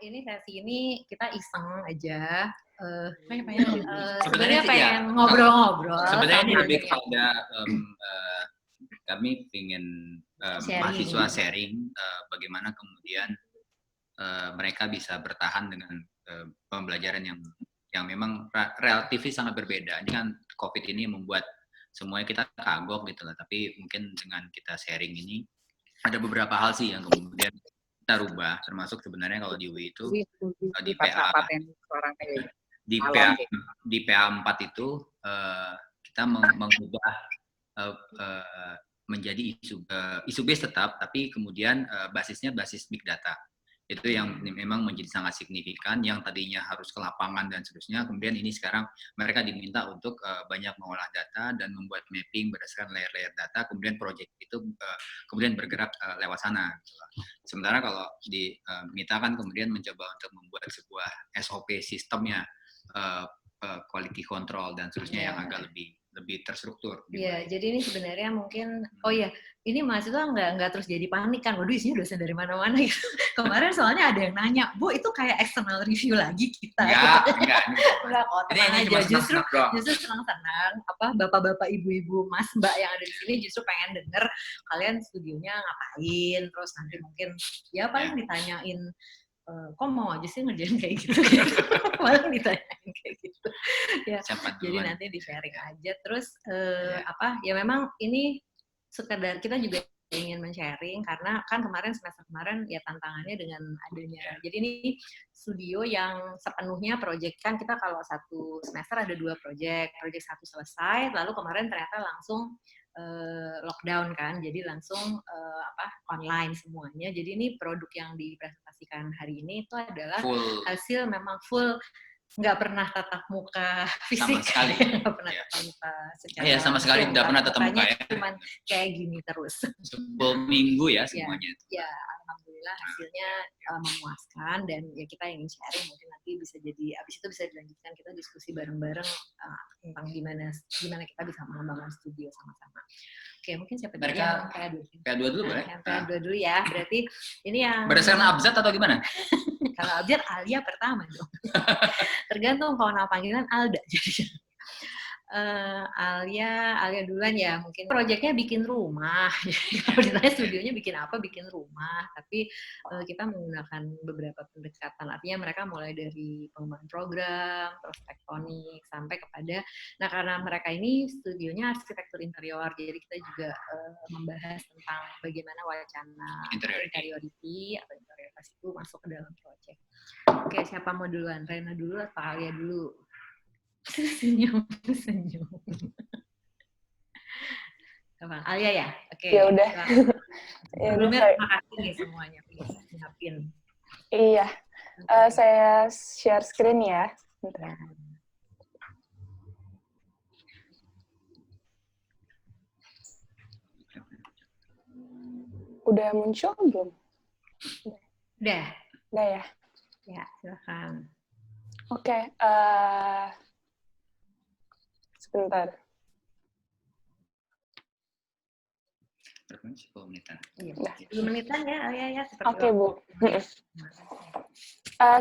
ini sesi ini kita iseng aja. Sebenarnya pengen ngobrol-ngobrol. Sebenarnya lebih kepada kami ingin mahasiswa sharing bagaimana kemudian mereka bisa bertahan dengan pembelajaran yang memang relatif sangat berbeda. Ini kan COVID ini membuat semuanya kita kagok gitu lah. Tapi mungkin dengan kita sharing ini ada beberapa hal sih yang kemudian kita rubah. Termasuk sebenarnya kalau di UI itu di PA 4 itu kita mengubah menjadi isu base tetap, tapi kemudian basisnya basis big data. Itu yang memang menjadi sangat signifikan, yang tadinya harus ke lapangan dan seterusnya, kemudian ini sekarang mereka diminta untuk banyak mengolah data dan membuat mapping berdasarkan layer-layer data, kemudian project itu kemudian bergerak lewat sana. Sementara kalau di Mita kan kemudian mencoba untuk membuat sebuah SOP sistemnya, quality control dan seterusnya yang agak lebih terstruktur. Iya, jadi ini sebenarnya mungkin, ini mahasiswa nggak terus jadi panik kan, waduh isinya dosen dari mana-mana gitu. Kemarin soalnya ada yang nanya, Bu itu kayak external review lagi kita. Enggak kok, tenang aja, justru senang-senang, bapak-bapak, ibu-ibu, mas, mbak yang ada di sini justru pengen denger kalian studionya ngapain, terus nanti mungkin paling ditanyain, kok mau aja sih ngerjain kayak gitu, paling ditanyain kayak gitu. Jadi nanti di sharing aja. Terus memang ini sekedar kita juga ingin men-sharing karena kan semester kemarin tantangannya dengan adanya. Jadi ini studio yang sepenuhnya project, kan kita kalau satu semester ada 2 project satu selesai, lalu kemarin ternyata langsung lockdown kan, jadi langsung online semuanya. Jadi ini produk yang dipresentasikan hari ini itu adalah hasil memang full, nggak pernah tatap muka fisik, sama sekali, nggak pernah tatap muka secara sama sekali nggak pernah tatap muka cuman kayak gini terus 10 minggu semuanya. Alhamdulillah hasilnya memuaskan, dan kita ingin sharing, mungkin nanti bisa jadi abis itu bisa dilanjutkan kita diskusi bareng-bareng tentang gimana kita bisa mengembangkan studio sama-sama. Oke, mungkin siapa dulu yang PA2 dulu boleh? PA2 dulu ya, berarti ini yang berdasarkan abjad atau gimana? Kalau abjad Alia pertama dong. Tergantung kalau nama panggilan Alda jadi. Alia duluan ya, mungkin proyeknya bikin rumah. Kalau ditanya studionya bikin apa, bikin rumah, tapi kita menggunakan beberapa pendekatan, artinya mereka mulai dari pengembangan program, terus tektonik, sampai kepada, karena mereka ini studionya arsitektur interior, jadi kita juga membahas tentang bagaimana wacana interiority atau interioritas itu masuk ke dalam proyek. Oke, siapa mau duluan? Rena dulu atau Alia dulu? Senyum. Gampang. Alia ya? Oke. Ya udah. Sebelumnya terima kasih nih semuanya. Siapin. Iya. Saya share screen ya. Udah muncul belum? Udah ya? Ya, silakan. Oke. Sebentar. 10 menitan. Iya, 10 menitan ya, Alia ya. Oke, Bu.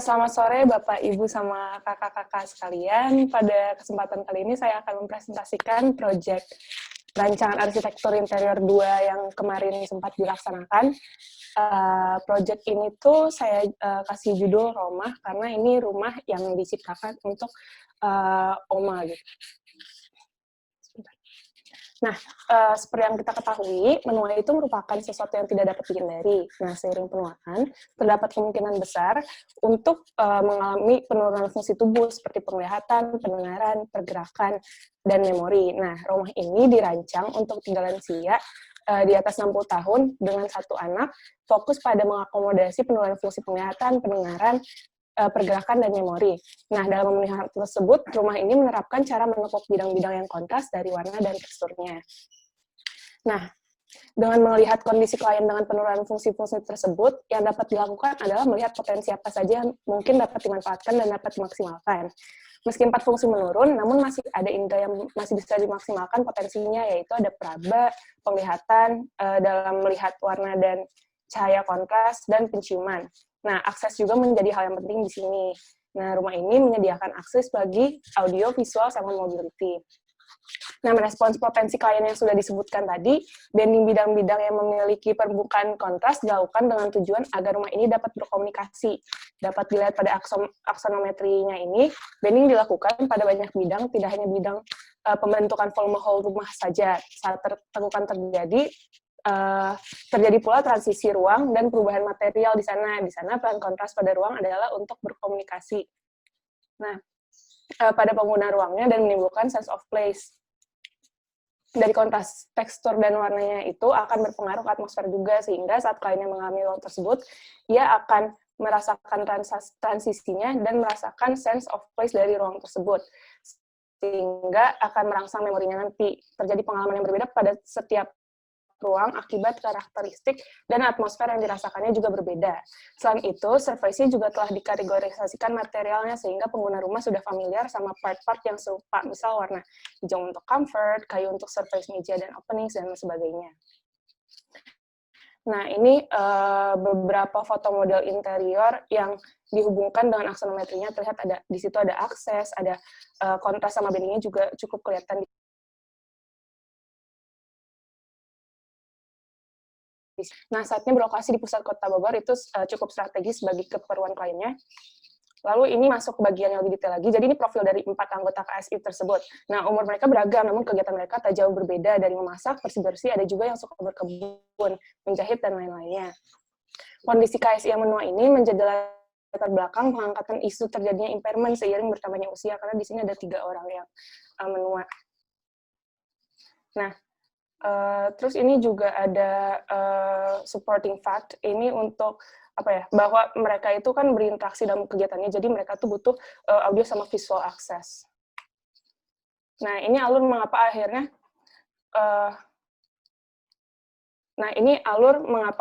Selamat sore Bapak, Ibu, sama kakak-kakak sekalian. Pada kesempatan kali ini saya akan mempresentasikan proyek rancangan arsitektur interior 2 yang kemarin sempat dilaksanakan. Proyek ini tuh saya kasih judul Rumah, karena ini rumah yang diciptakan untuk Oma gitu. Nah, seperti yang kita ketahui, menua itu merupakan sesuatu yang tidak dapat dihindari. Nah, seiring penuaan, terdapat kemungkinan besar untuk mengalami penurunan fungsi tubuh seperti penglihatan, pendengaran, pergerakan, dan memori. Nah, rumah ini dirancang untuk tinggal lansia di atas 60 tahun dengan 1 anak, fokus pada mengakomodasi penurunan fungsi penglihatan, pendengaran, pergerakan, dan memori. Nah, dalam memenuhi hal tersebut, rumah ini menerapkan cara menekuk bidang-bidang yang kontras dari warna dan teksturnya. Nah, dengan melihat kondisi klien dengan penurunan fungsi-fungsi tersebut, yang dapat dilakukan adalah melihat potensi apa saja yang mungkin dapat dimanfaatkan dan dapat dimaksimalkan. Meski 4 fungsi menurun, namun masih ada indera yang masih bisa dimaksimalkan potensinya, yaitu ada peraba, penglihatan, dalam melihat warna dan cahaya kontras, dan penciuman. Nah, akses juga menjadi hal yang penting di sini. Nah, rumah ini menyediakan akses bagi audio, visual, sama mobility. Nah, merespons potensi klien yang sudah disebutkan tadi, banding bidang-bidang yang memiliki permukaan kontras dilakukan dengan tujuan agar rumah ini dapat berkomunikasi. Dapat dilihat pada aksonometrinya ini, banding dilakukan pada banyak bidang, tidak hanya bidang pembentukan volume whole rumah saja. Saat terjadi pula transisi ruang dan perubahan material di sana. Di sana peran kontras pada ruang adalah untuk berkomunikasi. Nah, pada pengguna ruangnya dan menimbulkan sense of place. Dari kontras tekstur dan warnanya itu akan berpengaruh ke atmosfer juga, sehingga saat kliennya mengalami ruang tersebut, ia akan merasakan transisinya dan merasakan sense of place dari ruang tersebut, sehingga akan merangsang memorinya nanti. Terjadi pengalaman yang berbeda pada setiap ruang akibat karakteristik dan atmosfer yang dirasakannya juga berbeda. Selain itu, surface juga telah dikategorisasikan materialnya sehingga pengguna rumah sudah familiar sama part-part yang serupa, misal warna hijau untuk comfort, kayu untuk surface meja dan openings, dan sebagainya. Nah, ini beberapa foto model interior yang dihubungkan dengan aksonometrinya. Terlihat ada di situ ada akses, ada kontras sama bandingnya juga cukup kelihatan. Nah, saatnya berlokasi di pusat kota Bogor itu cukup strategis bagi keperluan kliennya. Lalu ini masuk ke bagian yang lebih detail lagi. Jadi ini profil dari 4 anggota KSI tersebut. Nah, umur mereka beragam, namun kegiatan mereka tak jauh berbeda, dari memasak, bersih-bersih, ada juga yang suka berkebun, menjahit, dan lain-lainnya. Kondisi KSI yang menua ini menjadi latar belakang pengangkatan isu terjadinya impairment seiring bertambahnya usia, karena di sini ada 3 orang yang menua. Nah, terus ini juga ada supporting fact, ini untuk bahwa mereka itu kan berinteraksi dalam kegiatannya, jadi mereka tuh butuh audio sama visual access. Nah, ini alur mengapa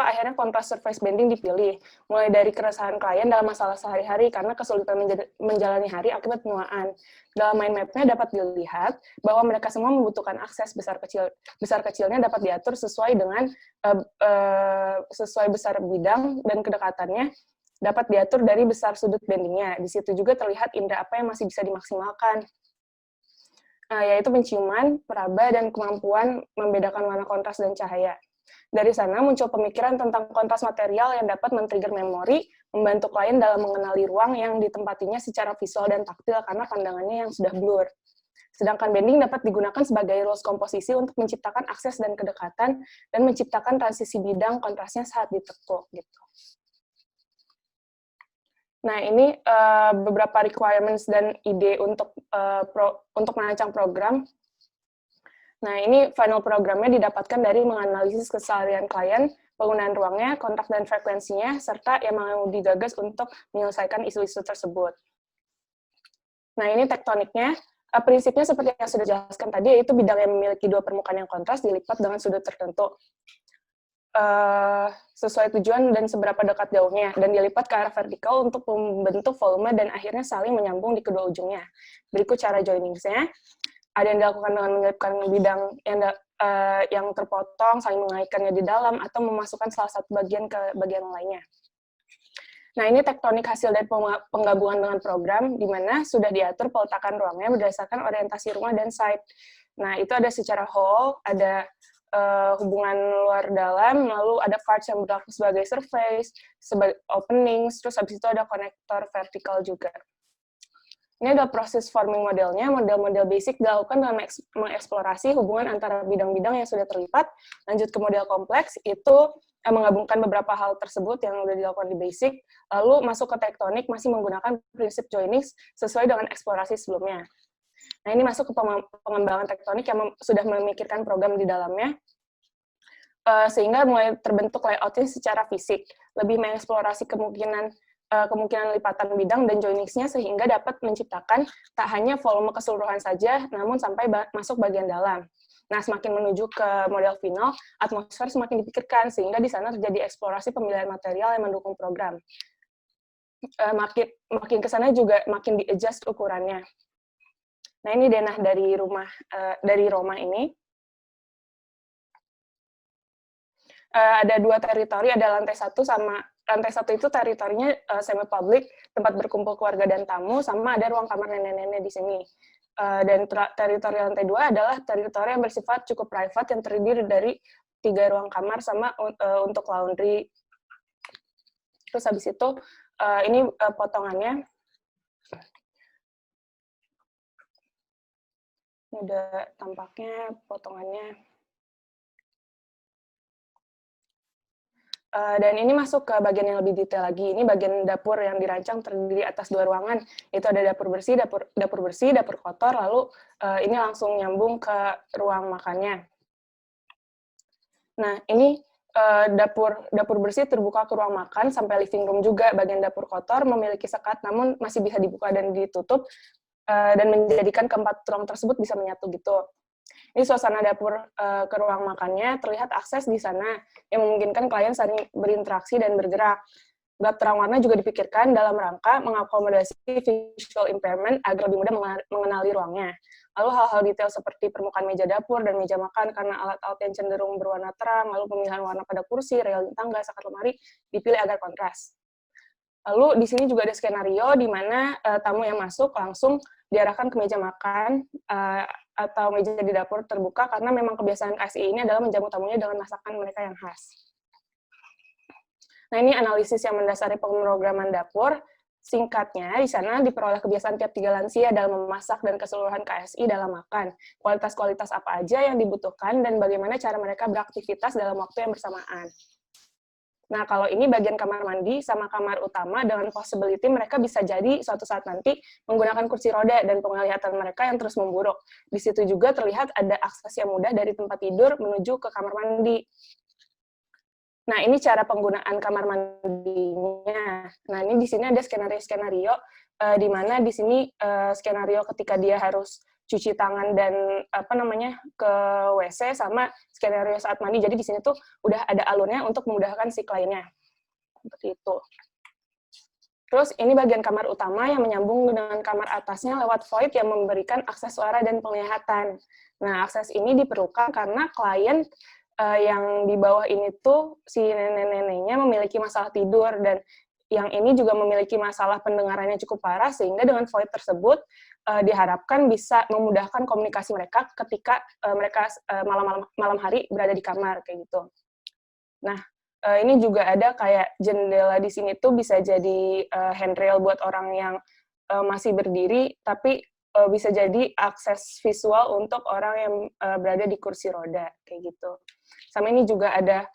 akhirnya kontras surface banding dipilih, mulai dari keresahan klien dalam masalah sehari-hari karena kesulitan menjalani hari akibat penuaan. Dalam mind map-nya dapat dilihat bahwa mereka semua membutuhkan akses besar kecilnya dapat diatur sesuai dengan sesuai besar bidang, dan kedekatannya dapat diatur dari besar sudut bandingnya. Di situ juga terlihat indera apa yang masih bisa dimaksimalkan, yaitu penciuman, peraba, dan kemampuan membedakan warna kontras dan cahaya. Dari sana muncul pemikiran tentang kontras material yang dapat men-trigger memori, membantu klien dalam mengenali ruang yang ditempatinya secara visual dan taktil karena pandangannya yang sudah blur. Sedangkan banding dapat digunakan sebagai rules komposisi untuk menciptakan akses dan kedekatan, dan menciptakan transisi bidang kontrasnya saat ditekuk. Gitu. Nah, ini beberapa requirements dan ide untuk merancang program. Nah, ini final programnya didapatkan dari menganalisis keseharian klien, penggunaan ruangnya, kontak dan frekuensinya, serta yang mau digagas untuk menyelesaikan isu-isu tersebut. Nah, ini tektoniknya. Prinsipnya seperti yang sudah dijelaskan tadi, yaitu bidang yang memiliki 2 permukaan yang kontras dilipat dengan sudut tertentu. Sesuai tujuan dan seberapa dekat jauhnya, dan dilipat ke arah vertikal untuk membentuk volume dan akhirnya saling menyambung di kedua ujungnya. Berikut cara joining-nya. Ada yang dilakukan dengan menyelipkan bidang yang terpotong, saling mengaitkannya di dalam, atau memasukkan salah satu bagian ke bagian lainnya. Nah, ini tektonik hasil dari penggabungan dengan program, di mana sudah diatur peletakan ruangnya berdasarkan orientasi rumah dan site. Nah, itu ada secara whole, ada hubungan luar dalam, lalu ada parts yang berlaku sebagai surface, sebagai openings, terus habis itu ada konektor vertikal juga. Ini adalah proses forming modelnya. Model-model basic dilakukan dengan mengeksplorasi hubungan antara bidang-bidang yang sudah terlibat. Lanjut ke model kompleks, itu menggabungkan beberapa hal tersebut yang sudah dilakukan di basic, lalu masuk ke tektonik, masih menggunakan prinsip joining sesuai dengan eksplorasi sebelumnya. Nah, ini masuk ke pengembangan tektonik yang sudah memikirkan program di dalamnya, sehingga mulai terbentuk layoutnya secara fisik, lebih mengeksplorasi kemungkinan lipatan bidang dan joiningsnya sehingga dapat menciptakan tak hanya volume keseluruhan saja, namun sampai masuk bagian dalam. Nah, semakin menuju ke model final, atmosfer semakin dipikirkan, sehingga di sana terjadi eksplorasi pemilihan material yang mendukung program. Makin ke sana juga makin di-adjust ukurannya. Nah, ini denah dari Roma ini. Ada 2 teritori, ada lantai 1 sama lantai 1 itu teritorinya semi-public, tempat berkumpul keluarga dan tamu, sama ada ruang kamar nenek-nenek di sini. Dan teritori lantai 2 adalah teritori yang bersifat cukup private yang terdiri dari 3 ruang kamar sama untuk laundry. Terus habis itu ini potongannya. Udah tampaknya potongannya. Dan ini masuk ke bagian yang lebih detail lagi. Ini bagian dapur yang dirancang terdiri atas 2 ruangan. Itu ada dapur bersih, dapur kotor, lalu ini langsung nyambung ke ruang makannya. Nah, ini dapur bersih terbuka ke ruang makan sampai living room juga. Bagian dapur kotor memiliki sekat, namun masih bisa dibuka dan ditutup, dan menjadikan keempat ruang tersebut bisa menyatu gitu. Ini suasana dapur ke ruang makannya, terlihat akses di sana yang memungkinkan klien saling berinteraksi dan bergerak. Gelap terang warna juga dipikirkan dalam rangka mengakomodasi visual impairment agar lebih mudah mengenali ruangnya. Lalu hal-hal detail seperti permukaan meja dapur dan meja makan karena alat-alat yang cenderung berwarna terang, lalu pemilihan warna pada kursi, railing tangga, sekat lemari dipilih agar kontras. Lalu di sini juga ada skenario di mana tamu yang masuk langsung diarahkan ke meja makan atau meja di dapur terbuka karena memang kebiasaan KSI ini adalah menjamu tamunya dengan masakan mereka yang khas. Nah, ini analisis yang mendasari pemrograman dapur. Singkatnya, di sana diperoleh kebiasaan tiap 3 lansia dalam memasak dan keseluruhan KSI dalam makan. Kualitas-kualitas apa aja yang dibutuhkan dan bagaimana cara mereka beraktivitas dalam waktu yang bersamaan. Nah, kalau ini bagian kamar mandi sama kamar utama dengan possibility mereka bisa jadi suatu saat nanti menggunakan kursi roda dan penglihatan mereka yang terus memburuk. Di situ juga terlihat ada akses yang mudah dari tempat tidur menuju ke kamar mandi. Nah, ini cara penggunaan kamar mandinya. Nah, ini di sini ada skenario-skenario di mana di sini skenario ketika dia harus cuci tangan dan ke WC sama skenario saat mandi. Jadi di sini tuh udah ada alurnya untuk memudahkan si kliennya. Seperti itu. Terus ini bagian kamar utama yang menyambung dengan kamar atasnya lewat void yang memberikan akses suara dan penglihatan. Nah, akses ini diperlukan karena klien yang di bawah ini tuh si nenek-neneknya memiliki masalah tidur dan yang ini juga memiliki masalah pendengarannya cukup parah sehingga dengan void tersebut diharapkan bisa memudahkan komunikasi mereka ketika mereka malam hari berada di kamar kayak gitu. Nah, ini juga ada kayak jendela di sini tuh bisa jadi handrail buat orang yang masih berdiri tapi bisa jadi akses visual untuk orang yang berada di kursi roda kayak gitu. Sama ini juga ada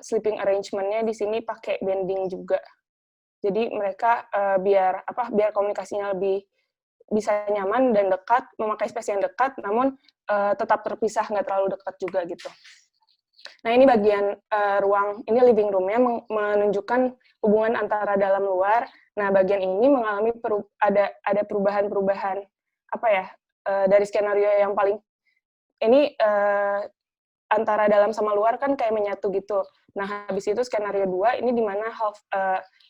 sleeping arrangement-nya di sini pakai bending juga. Jadi mereka biar komunikasinya lebih bisa nyaman dan dekat, memakai space yang dekat, namun tetap terpisah, nggak terlalu dekat juga gitu. Nah, ini bagian ruang, ini living room-nya menunjukkan hubungan antara dalam luar. Nah, bagian ini mengalami ada perubahan-perubahan dari skenario yang paling ini antara dalam sama luar kan kayak menyatu gitu. Nah, habis itu skenario 2 ini di mana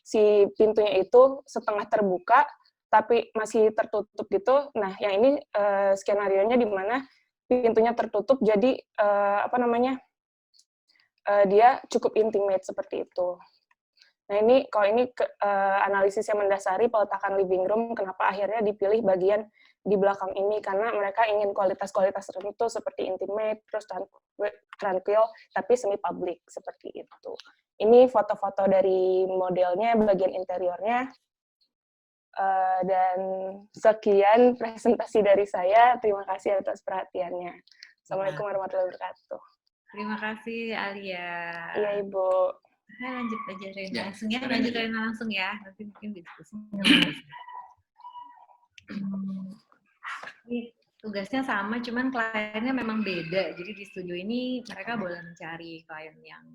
si pintunya itu setengah terbuka tapi masih tertutup gitu. Nah, yang ini skenarionya di mana pintunya tertutup jadi dia cukup intimate seperti itu. Nah, ini kalau ini analisis yang mendasari peletakan living room, kenapa akhirnya dipilih bagian di belakang ini, karena mereka ingin kualitas-kualitas tertentu seperti intimate, terus tranquil, tapi semi-public, seperti itu. Ini foto-foto dari modelnya, bagian interiornya, dan sekian presentasi dari saya. Terima kasih atas perhatiannya. Assalamualaikum warahmatullahi wabarakatuh. Terima kasih, Alia. Iya, Ibu. Lanjut aja Rena langsung ya, lanjut Rena langsung ya, nanti mungkin diskusi. Ini tugasnya sama, cuman kliennya memang beda. Jadi di studio ini mereka boleh mencari klien yang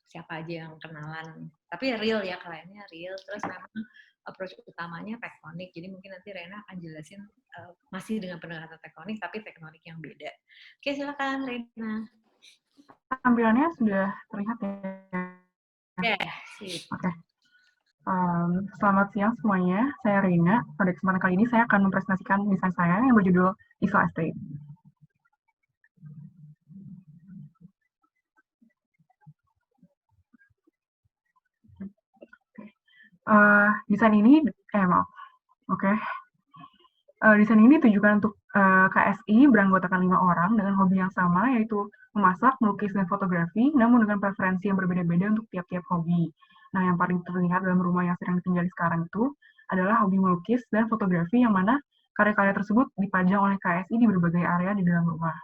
siapa aja yang kenalan. Tapi real ya, kliennya real. Terus memang approach utamanya tektonik. Jadi mungkin nanti Rena akan jelasin masih dengan pendekatan tektonik, tapi tektonik yang beda. Oke, silakan Rena. Tampilannya sudah terlihat ya? Oke. Selamat siang semuanya, saya Rina. Pada kesempatan kali ini saya akan mempresentasikan desain saya yang berjudul Isla Estate. Desain ini, desain ini ditujukan untuk KSI beranggotakan 5 orang dengan hobi yang sama, yaitu memasak, melukis, dan fotografi, namun dengan preferensi yang berbeda-beda untuk tiap-tiap hobi. Nah, yang paling terlihat dalam rumah yang sedang ditinggali sekarang itu adalah hobi melukis dan fotografi, yang mana karya-karya tersebut dipajang oleh KSI di berbagai area di dalam rumah.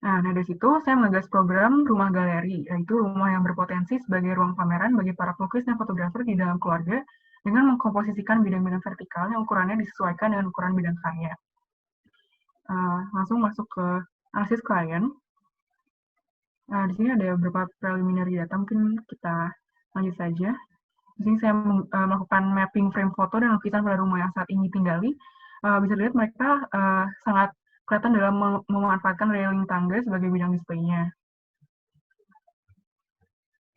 Nah, dari situ saya menggagas program Rumah Galeri, yaitu rumah yang berpotensi sebagai ruang pameran bagi para pelukis dan fotografer di dalam keluarga dengan mengkomposisikan bidang-bidang vertikal yang ukurannya disesuaikan dengan ukuran bidang karya. Langsung masuk ke analisis klien. Nah, di sini ada beberapa preliminary data, mungkin kita lanjut saja. Di sini saya melakukan mapping frame foto dan lukisan pada rumah yang saat ini tinggali. Bisa dilihat mereka sangat kelihatan dalam memanfaatkan railing tangga sebagai bidang displaynya.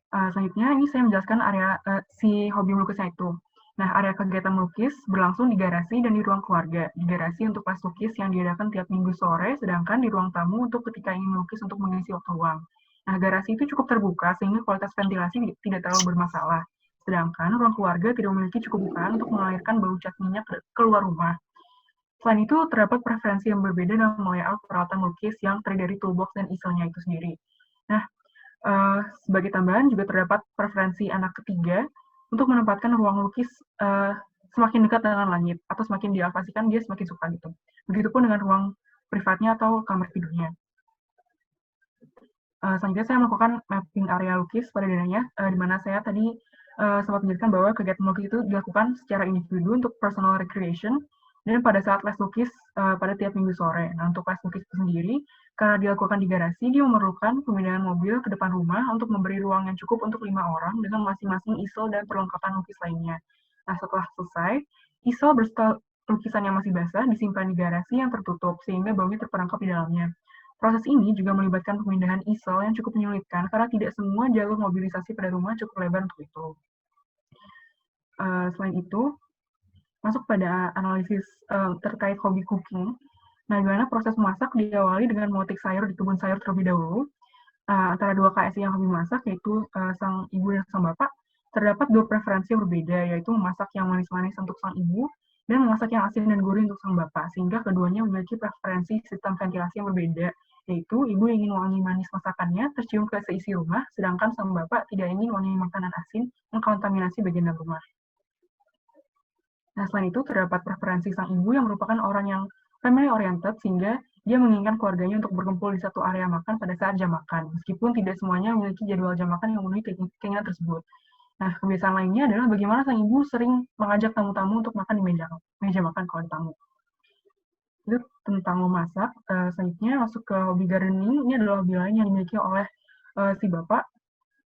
Selanjutnya, ini saya menjelaskan area si hobi melukisnya itu. Nah, area kegiatan melukis berlangsung di garasi dan di ruang keluarga. Di garasi untuk kelas lukis yang diadakan tiap minggu sore, sedangkan di ruang tamu untuk ketika ingin melukis untuk mengisi waktu luang. Nah, garasi itu cukup terbuka sehingga kualitas ventilasi tidak terlalu bermasalah. Sedangkan ruang keluarga tidak memiliki cukup bukaan untuk mengalirkan bau cat minyak keluar rumah. Selain itu, terdapat preferensi yang berbeda dalam layout peralatan melukis yang terdiri dari toolbox dan easel-nya itu sendiri. Nah, sebagai tambahan juga terdapat preferensi anak ketiga untuk menempatkan ruang lukis semakin dekat dengan langit, atau semakin dialokasikan dia semakin suka gitu. Begitupun dengan ruang privatnya atau kamar tidurnya. Selanjutnya saya melakukan mapping area lukis pada dananya, di mana saya tadi sempat menjelaskan bahwa kegiatan melukis itu dilakukan secara individu untuk personal recreation, dan pada saat les lukis pada tiap minggu sore. Nah, untuk les lukis itu sendiri, karena dilakukan di garasi, dia memerlukan pemindahan mobil ke depan rumah untuk memberi ruang yang cukup untuk 5 orang dengan masing-masing easel dan perlengkapan lukis lainnya. Nah, setelah selesai, easel berserta lukisan yang masih basah disimpan di garasi yang tertutup, sehingga baunya terperangkap di dalamnya. Proses ini juga melibatkan pemindahan easel yang cukup menyulitkan, karena tidak semua jalur mobilisasi pada rumah cukup lebar untuk itu. Selain itu, masuk pada analisis terkait hobi cooking. Nah, di mana proses memasak diawali dengan memetik sayur di kebun sayur terlebih dahulu. Antara dua KSI yang hobi masak, yaitu sang ibu dan sang bapak, terdapat dua preferensi yang berbeda, yaitu memasak yang manis-manis untuk sang ibu, dan memasak yang asin dan gurih untuk sang bapak, sehingga keduanya memiliki preferensi sistem ventilasi yang berbeda, yaitu ibu ingin wangi manis masakannya tercium ke seisi rumah, sedangkan sang bapak tidak ingin wangi makanan asin mengkontaminasi bagian dalam rumah. Nah, selain itu, terdapat preferensi sang ibu yang merupakan orang yang family-oriented, sehingga dia menginginkan keluarganya untuk berkumpul di satu area makan pada saat jam makan, meskipun tidak semuanya memiliki jadwal jam makan yang memenuhi keinginan tersebut. Nah, kebiasaan lainnya adalah bagaimana sang ibu sering mengajak tamu-tamu untuk makan di meja makan kalau ada tamu. Itu tentang memasak. Selanjutnya masuk ke hobi gardening. Ini adalah hobi lain yang dimiliki oleh si bapak,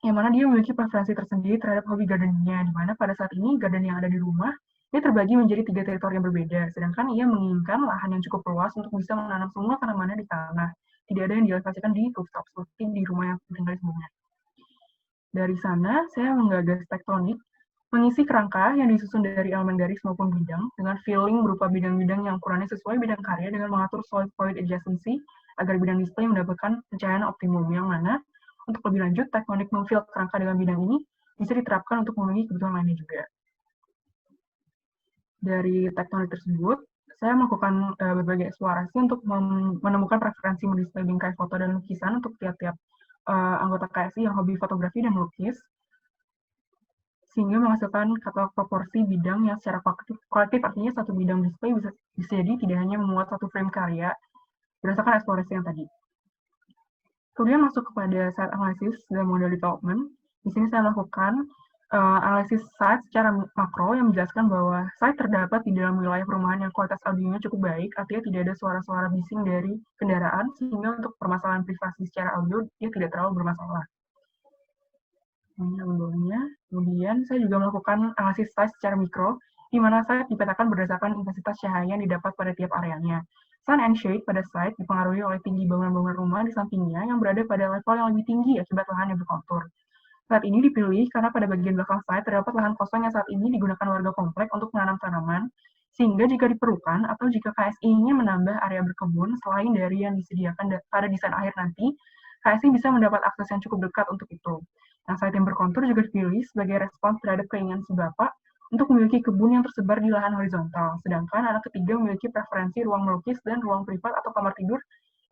yang mana dia memiliki preferensi tersendiri terhadap hobi gardeningnya, di mana pada saat ini garden yang ada di rumah dia terbagi menjadi 3 teritori yang berbeda, sedangkan ia menginginkan lahan yang cukup luas untuk bisa menanam semua tanamannya di tanah. Tidak ada yang dialokasikan di rooftop seperti di rumah yang tinggal sebelumnya. Dari sana, saya menggagas tektonik, mengisi kerangka yang disusun dari elemen garis maupun bidang, dengan filling berupa bidang-bidang yang ukurannya sesuai bidang karya dengan mengatur solid void adjacency, agar bidang display mendapatkan pencahayaan optimum, yang mana, untuk lebih lanjut, tektonik memfill kerangka dengan bidang ini bisa diterapkan untuk memenuhi kebutuhan lainnya juga. Dari tektonik tersebut, saya melakukan berbagai eksplorasi untuk menemukan preferensi mendisplay bingkai foto dan lukisan untuk tiap-tiap anggota KSI yang hobi fotografi dan melukis, sehingga menghasilkan katalog proporsi bidang yang secara kolektif, artinya satu bidang display bisa jadi tidak hanya memuat satu frame karya berdasarkan eksplorasi yang tadi. Kemudian masuk kepada site analysis dan model development. Di sini saya melakukan analisis site secara makro yang menjelaskan bahwa site terdapat di dalam wilayah perumahan yang kualitas audionya cukup baik, artinya tidak ada suara-suara bising dari kendaraan, sehingga untuk permasalahan privasi secara audio dia tidak terlalu bermasalah. Kemudian saya juga melakukan analisis site secara mikro, di mana site dipetakan berdasarkan intensitas cahaya yang didapat pada tiap areanya. Sun and shade pada site dipengaruhi oleh tinggi bangunan-bangunan rumah di sampingnya yang berada pada level yang lebih tinggi akibat lahan yang berkontur. Saat ini dipilih karena pada bagian belakang site terdapat lahan kosong yang saat ini digunakan warga komplek untuk menanam tanaman, sehingga jika diperlukan atau jika KSI ingin menambah area berkebun selain dari yang disediakan pada desain akhir nanti, KSI bisa mendapat akses yang cukup dekat untuk itu. Nah, site yang berkontur juga dipilih sebagai respons terhadap keinginan si bapak untuk memiliki kebun yang tersebar di lahan horizontal, sedangkan anak ketiga memiliki preferensi ruang melukis dan ruang privat atau kamar tidur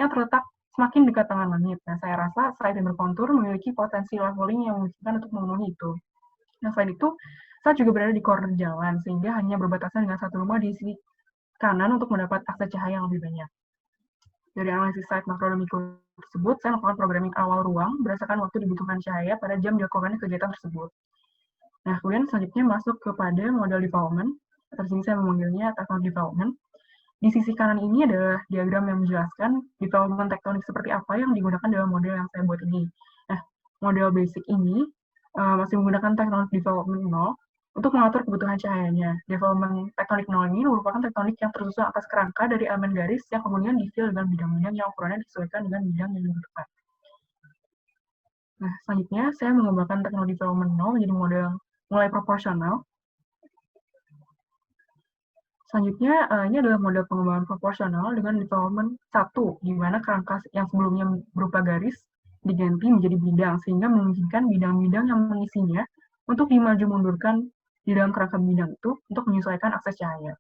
yang terletak semakin dekat tangan langit. Nah, saya rasa site yang berkontur memiliki potensi leveling yang memungkinkan untuk memenuhi itu. Nah, selain itu, saya juga berada di corner jalan, sehingga hanya berbatasan dengan satu rumah di sisi kanan untuk mendapat akses cahaya yang lebih banyak. Dari analisis site makro dan mikro tersebut, saya melakukan programming awal ruang berdasarkan waktu dibutuhkan cahaya pada jam dilakukannya kegiatan tersebut. Nah, kemudian selanjutnya masuk kepada model development. Atau di sini saya memanggilnya technology development. Di sisi kanan ini adalah diagram yang menjelaskan development tektonik seperti apa yang digunakan dalam model yang saya buat ini. Nah, model basic ini masih menggunakan teknologi development 0 untuk mengatur kebutuhan cahayanya. Development tektonik 0 ini merupakan tektonik yang tersusun atas kerangka dari elemen garis yang kemudian di-fill dengan bidang-bidang yang ukurannya disesuaikan dengan bidang yang dibutuhkan. Nah, selanjutnya saya mengembangkan teknologi development 0 menjadi model mulai proporsional. Selanjutnya, ini adalah model pengembangan proporsional dengan development 1, di mana kerangka yang sebelumnya berupa garis diganti menjadi bidang, sehingga memungkinkan bidang-bidang yang mengisinya untuk dimaju mundurkan di dalam kerangka bidang itu untuk menyesuaikan akses cahaya.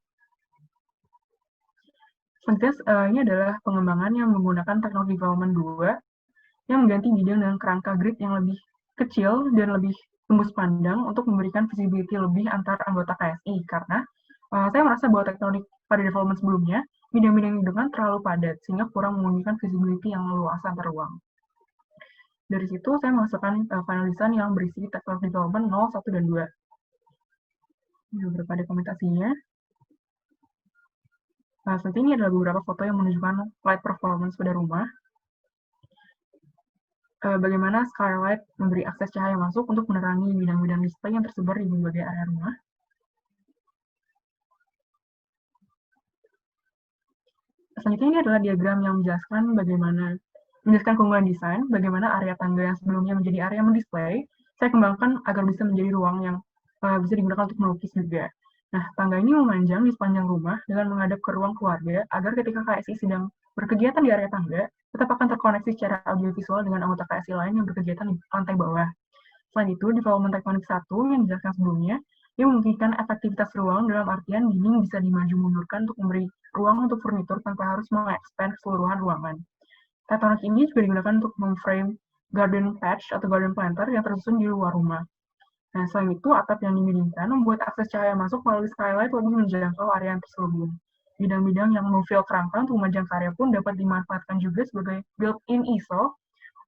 Selanjutnya, ini adalah pengembangan yang menggunakan teknologi development 2, yang mengganti bidang dengan kerangka grid yang lebih kecil dan lebih tembus pandang untuk memberikan visibility lebih antar anggota KSI, karena saya merasa bahwa tektonik pada development sebelumnya, bidang-bidang yang digunakan terlalu padat, sehingga kurang memungkinkan visibility yang luas antar ruang. Dari situ, saya masukkan final design yang berisi tektonik development 0, 1, dan 2. Ini beberapa dokumentasinya. Nah, seperti ini adalah beberapa foto yang menunjukkan light performance pada rumah. Bagaimana skylight memberi akses cahaya masuk untuk menerangi bidang-bidang display yang tersebar di berbagai area rumah. Selanjutnya ini adalah diagram yang menjelaskan keunggulan desain, bagaimana area tangga yang sebelumnya menjadi area mendisplay, saya kembangkan agar bisa menjadi ruang yang bisa digunakan untuk melukis juga. Nah, tangga ini memanjang di sepanjang rumah dengan menghadap ke ruang keluarga, agar ketika KSI sedang berkegiatan di area tangga, tetap akan terkoneksi secara audiovisual dengan anggota KSI lain yang berkegiatan di lantai bawah. Selain itu, development tektonik 1 yang dijelaskan sebelumnya, yang memungkinkan efektivitas ruang dalam artian dinding bisa dimaju mundurkan untuk memberi ruang untuk furnitur tanpa harus mengekspand keseluruhan ruangan. Tektonik ini juga digunakan untuk memframe garden patch atau garden planter yang tersusun di luar rumah. Nah, selain itu, atap yang dimiringkan membuat akses cahaya masuk melalui skylight lebih menjangkau area yang terselubung. Bidang-bidang yang memfill kerangka untuk memajang karya pun dapat dimanfaatkan juga sebagai built-in easel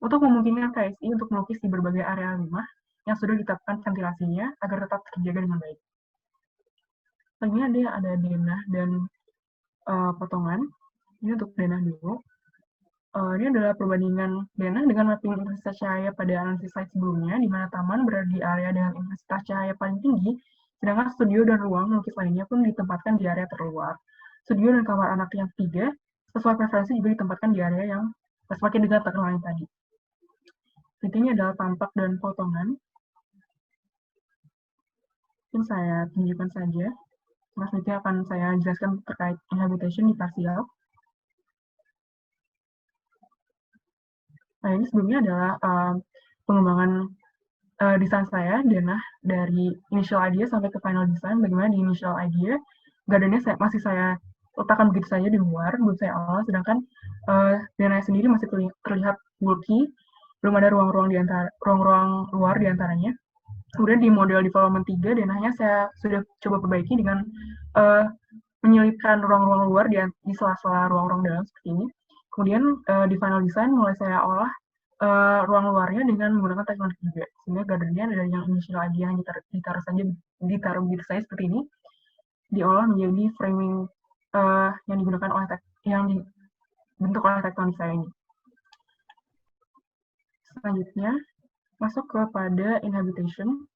untuk memungkinkan KSI untuk melukis di berbagai area rumah yang sudah ditetapkan ventilasinya agar tetap terjaga dengan baik. Selanjutnya ada denah dan potongan. Ini untuk denah dulu. Ini adalah perbandingan denah dengan mapping intensitas cahaya pada analisis slide sebelumnya, di mana taman berada di area dengan intensitas cahaya paling tinggi, sedangkan studio dan ruang melukis lainnya pun ditempatkan di area terluar. Studio dan kamar anak yang ketiga, sesuai preferensi juga ditempatkan di area yang semakin dekat dengan yang tadi. Ini adalah tampak dan potongan. Mungkin saya tunjukkan saja. Selanjutnya akan saya jelaskan terkait inhabitation di parsial. Nah, ini sebelumnya adalah pengembangan desain saya, denah dari initial idea sampai ke final design. Bagaimana di initial idea, gardennya masih saya letakkan begitu saja di luar, belum saya olah, sedangkan denahnya sendiri masih terlihat bulky, belum ada ruang-ruang luar di antaranya. Kemudian di model development 3, denahnya saya sudah coba perbaiki dengan menyelipkan ruang-ruang luar di sela-sela ruang-ruang dalam seperti ini. Kemudian di final design mulai saya olah ruang luarnya dengan menggunakan teknologi juga, sehingga gardennya dari yang initial idea yang ditaruh begitu saja seperti ini, diolah menjadi framing yang digunakan yang dibentuk oleh tektonik saya ini. Selanjutnya masuk kepada inhabitation.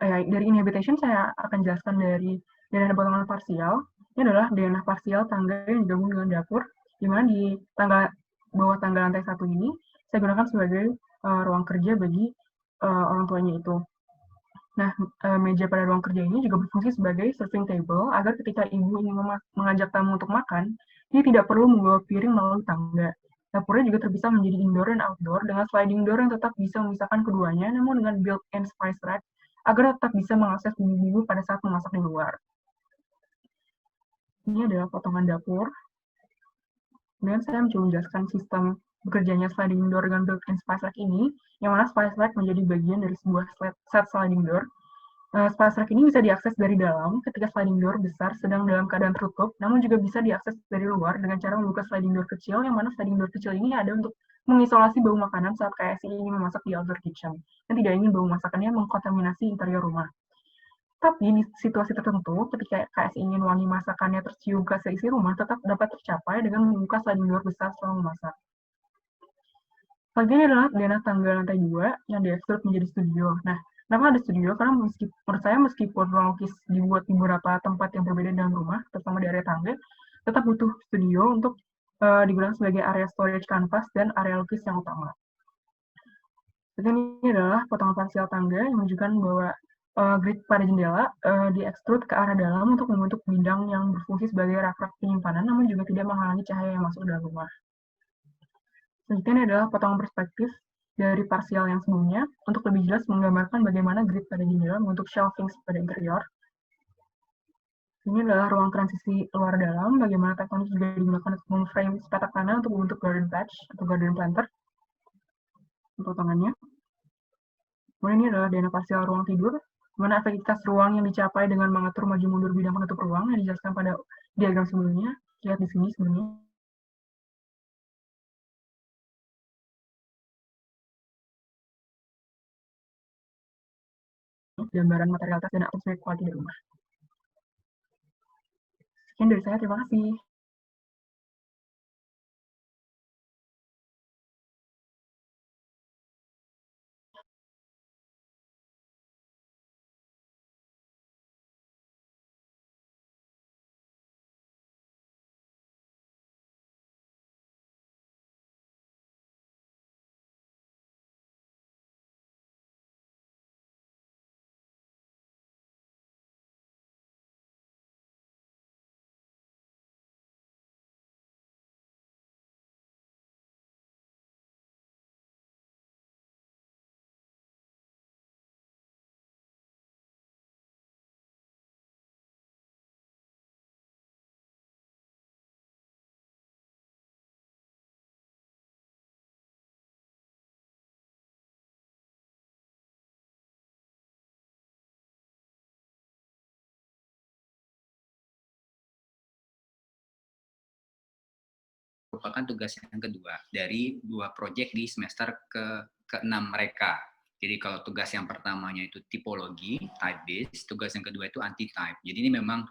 Dari inhabitation saya akan jelaskan dari denah potongan parsial. Ini adalah denah parsial tangga yang digabung dengan dapur, di mana di bawah tangga lantai 1 ini saya gunakan sebagai ruang kerja bagi orang tuanya itu. Nah, meja pada ruang kerja ini juga berfungsi sebagai serving table agar ketika ibu ingin mengajak tamu untuk makan, Jadi tidak perlu membawa piring melalui tangga. Dapurnya juga terpisah menjadi indoor dan outdoor dengan sliding door yang tetap bisa memisahkan keduanya, namun dengan built-in spice rack agar tetap bisa mengakses bumbu-bumbu pada saat memasak di luar. Ini adalah potongan dapur. Kemudian saya mencoba menjelaskan sistem bekerjanya sliding door dengan built-in spice rack ini, yang mana spice rack menjadi bagian dari sebuah set sliding door. Spice rack ini bisa diakses dari dalam ketika sliding door besar sedang dalam keadaan tertutup, namun juga bisa diakses dari luar dengan cara membuka sliding door kecil, yang mana sliding door kecil ini ada untuk mengisolasi bau makanan saat KSI ingin memasak di outdoor kitchen, dan tidak ingin bau masakannya mengkontaminasi interior rumah. Tapi di situasi tertentu, ketika KSI ingin wangi masakannya tercium ke seisi rumah, tetap dapat tercapai dengan membuka sliding door besar setelah memasak. Selanjutnya adalah denah tangga lantai 2 yang diekstrut menjadi studio. Nah, kenapa ada studio? Karena menurut saya meskipun ruang lukis dibuat di beberapa tempat yang berbeda dalam rumah, terutama di area tangga, tetap butuh studio untuk digunakan sebagai area storage kanvas dan area lukis yang utama. Dan ini adalah potongan parsial tangga yang menunjukkan bahwa grid pada jendela diekstrut ke arah dalam untuk membentuk bidang yang berfungsi sebagai rak-rak penyimpanan, namun juga tidak menghalangi cahaya yang masuk ke dalam rumah. Selanjutnya adalah potongan perspektif dari parsial yang sebelumnya untuk lebih jelas menggambarkan bagaimana grid pada jendela membentuk shelving pada interior. Ini adalah ruang transisi luar dalam, bagaimana tektonik juga digunakan untuk memframe sepetak tanah untuk membentuk garden patch atau garden planter. Potongannya. Kemudian ini adalah denah parsial ruang tidur, di mana efektivitas ruang yang dicapai dengan mengatur maju mundur bidang penutup ruang yang dijelaskan pada diagram sebelumnya. Lihat di sini sebelumnya. Gambaran materialitas dan atmosfer quality di rumah. Sekian dari saya, terima kasih. Merupakan tugas yang kedua dari 2 proyek di semester ke-6 mereka. Jadi kalau tugas yang pertamanya itu tipologi, type based, tugas yang kedua itu anti type. Jadi ini memang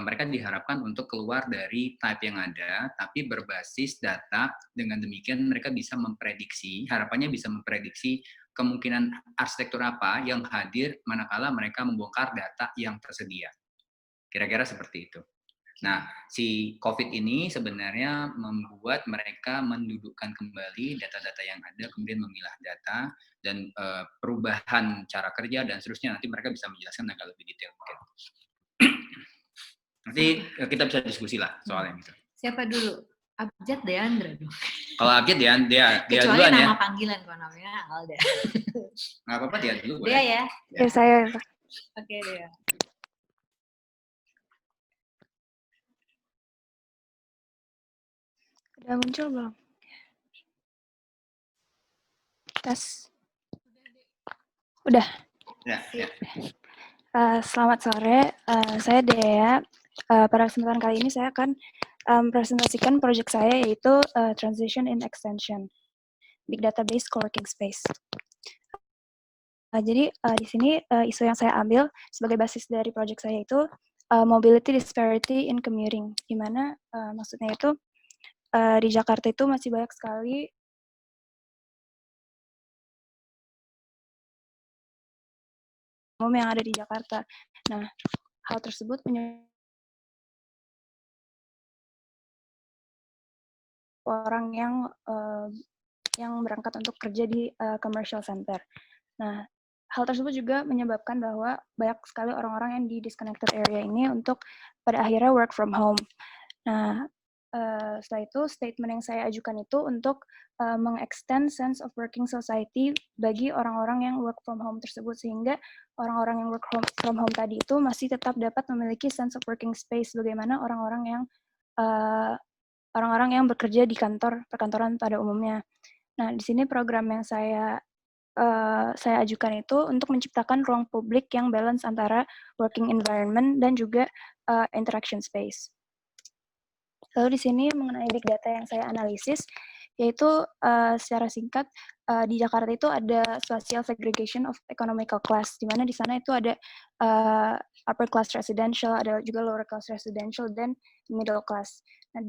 mereka diharapkan untuk keluar dari type yang ada, tapi berbasis data. Dengan demikian mereka bisa memprediksi, harapannya bisa memprediksi kemungkinan arsitektur apa yang hadir manakala mereka membongkar data yang tersedia. Kira-kira seperti itu. Nah, si COVID ini sebenarnya membuat mereka mendudukkan kembali data-data yang ada, kemudian memilah data, dan perubahan cara kerja, dan seterusnya. Nanti mereka bisa menjelaskan agak lebih detail. Nanti kita bisa diskusi lah soal yang itu. Siapa dulu? Abjad Deandra dong. Kalau Abjad dia Kecuali duluan ya. nama panggilan, kalau namanya Alda. Nggak apa-apa, dia dulu. Dia ya? Ya, saya. Oke, Dea. Udah muncul belum? Tes. Udah. Ya. Selamat sore, saya Dea. Pada kesempatan kali ini saya akan presentasikan proyek saya, yaitu Transition in Extension, Big Database Co-working Space. Jadi di sini isu yang saya ambil sebagai basis dari proyek saya itu mobility disparity in commuting, di mana maksudnya itu di Jakarta itu masih banyak sekali umum yang ada di Jakarta. Nah, hal tersebut orang yang berangkat untuk kerja di commercial center. Nah, hal tersebut juga menyebabkan bahwa banyak sekali orang-orang yang di disconnected area ini untuk pada akhirnya work from home. Nah, setelah itu statement yang saya ajukan itu untuk meng-extend sense of working society bagi orang-orang yang work from home tersebut, sehingga orang-orang yang work from home tadi itu masih tetap dapat memiliki sense of working space bagaimana orang-orang yang bekerja di perkantoran pada umumnya. Nah, di sini program yang saya ajukan itu untuk menciptakan ruang publik yang balance antara working environment dan juga interaction space. Lalu di sini mengenai big data yang saya analisis, yaitu secara singkat di Jakarta itu ada social segregation of economical class, di mana di sana itu ada upper class residential, ada juga lower class residential, dan middle class. Nah,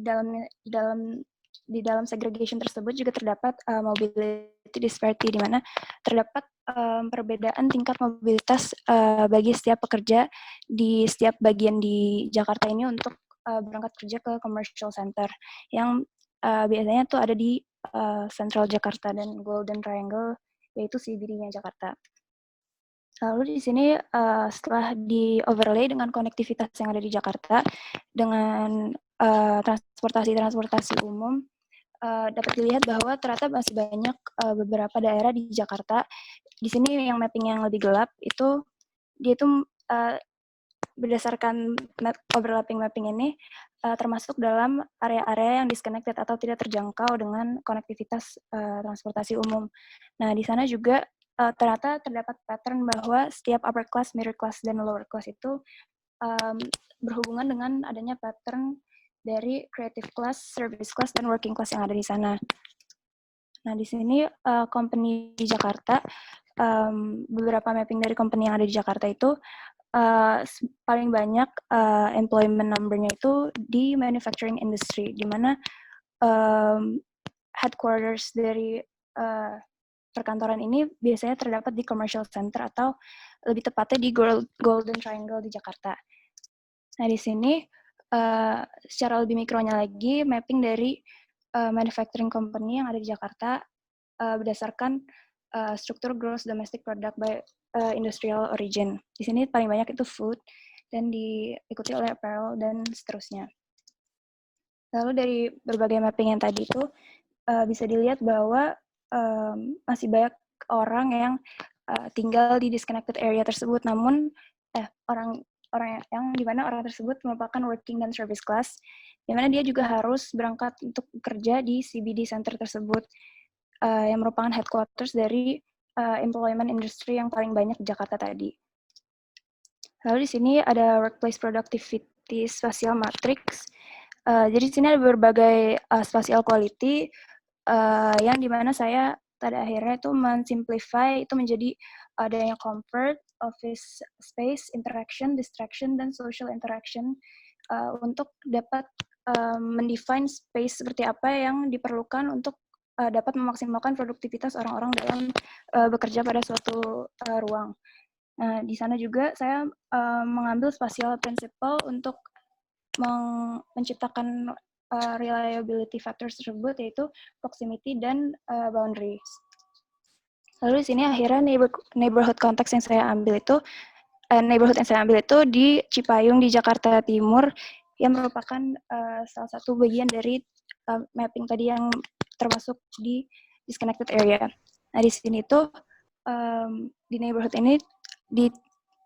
di dalam segregation tersebut juga terdapat mobility disparity, di mana terdapat perbedaan tingkat mobilitas bagi setiap pekerja di setiap bagian di Jakarta ini untuk berangkat kerja ke commercial center yang biasanya tuh ada di Central Jakarta dan Golden Triangle, yaitu CBD-nya Jakarta. Lalu di sini setelah di overlay dengan konektivitas yang ada di Jakarta dengan transportasi umum, dapat dilihat bahwa ternyata masih banyak beberapa daerah di Jakarta. Di sini yang mapping yang lebih gelap itu dia itu berdasarkan overlapping mapping ini termasuk dalam area-area yang disconnected atau tidak terjangkau dengan konektivitas transportasi umum. Nah, di sana juga ternyata terdapat pattern bahwa setiap upper class, middle class, dan lower class itu berhubungan dengan adanya pattern dari creative class, service class, dan working class yang ada di sana. Nah, di sini company di Jakarta, beberapa mapping dari company yang ada di Jakarta itu paling banyak employment number-nya itu di manufacturing industry, di mana headquarters dari perkantoran ini biasanya terdapat di commercial center atau lebih tepatnya di Golden Triangle di Jakarta. Nah, di sini secara lebih mikronya lagi, mapping dari manufacturing company yang ada di Jakarta berdasarkan struktur gross domestic product by industrial origin. Di sini paling banyak itu food, dan diikuti oleh apparel, dan seterusnya. Lalu dari berbagai mapping yang tadi itu, bisa dilihat bahwa masih banyak orang yang tinggal di disconnected area tersebut, namun orang yang dimana orang tersebut merupakan working dan service class, dimana dia juga harus berangkat untuk bekerja di CBD center tersebut, yang merupakan headquarters dari employment industry yang paling banyak di Jakarta tadi. Lalu di sini ada workplace productivity spatial matrix. Jadi di sini ada berbagai spatial quality yang dimana saya pada akhirnya itu mensimplify itu menjadi adanya comfort, office space, interaction, distraction, dan social interaction untuk dapat mendefine space seperti apa yang diperlukan untuk dapat memaksimalkan produktivitas orang-orang dalam bekerja pada suatu ruang. Nah, di sana juga saya mengambil spatial principle untuk menciptakan reliability factors tersebut, yaitu proximity dan boundaries. Lalu di sini akhirnya neighborhood context yang saya ambil itu di Cipayung di Jakarta Timur, yang merupakan salah satu bagian dari mapping tadi yang termasuk di disconnected area. Nah, di sini tuh di neighborhood ini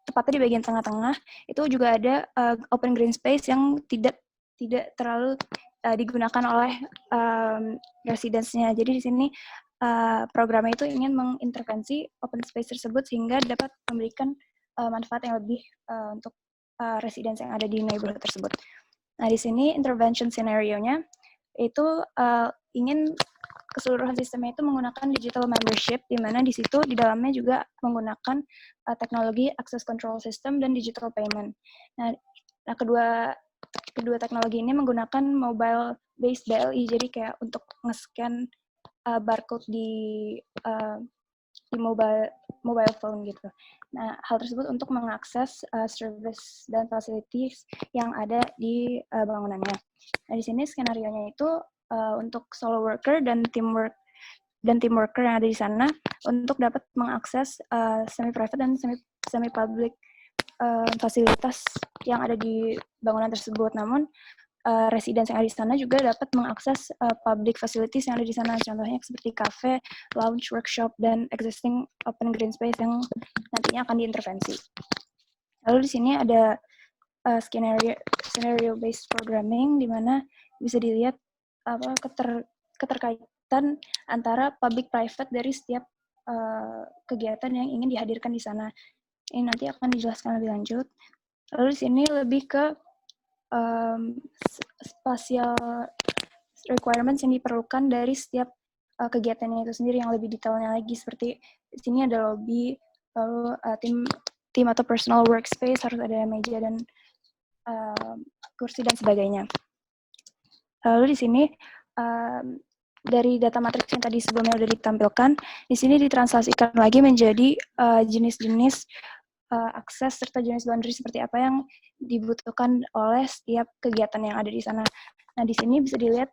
tepatnya di bagian tengah-tengah itu juga ada open green space yang tidak terlalu digunakan oleh residents-nya. Jadi di sini programnya itu ingin mengintervensi open space tersebut sehingga dapat memberikan manfaat yang lebih untuk residents yang ada di neighborhood tersebut. Nah, di sini intervention scenario-nya itu ingin keseluruhan sistemnya itu menggunakan digital membership, di mana di situ di dalamnya juga menggunakan teknologi access control system dan digital payment. Nah, kedua teknologi ini menggunakan mobile based BLI, jadi kayak untuk nge-scan barcode di mobile phone gitu. Nah, hal tersebut untuk mengakses service dan facilities yang ada di bangunannya. Nah, di sini skenario-nya itu untuk solo worker dan team worker yang ada di sana untuk dapat mengakses semi-private dan semi-public fasilitas yang ada di bangunan tersebut. Namun residents yang ada di sana juga dapat mengakses public facilities yang ada di sana, contohnya seperti cafe, lounge, workshop, dan existing open green space yang nantinya akan diintervensi. Lalu di sini ada scenario based programming, di mana bisa dilihat keterkaitan antara public private dari setiap kegiatan yang ingin dihadirkan di sana. Ini nanti akan dijelaskan lebih lanjut. Lalu di sini lebih ke spatial requirements yang diperlukan dari setiap kegiatannya itu sendiri yang lebih detailnya lagi, seperti di sini ada lobby, lalu tim atau personal workspace, harus ada meja dan kursi dan sebagainya. Lalu di sini dari data matriks yang tadi sebelumnya sudah ditampilkan, di sini ditranslasikan lagi menjadi jenis-jenis akses serta jenis boundary seperti apa yang dibutuhkan oleh setiap kegiatan yang ada di sana. Nah, di sini bisa dilihat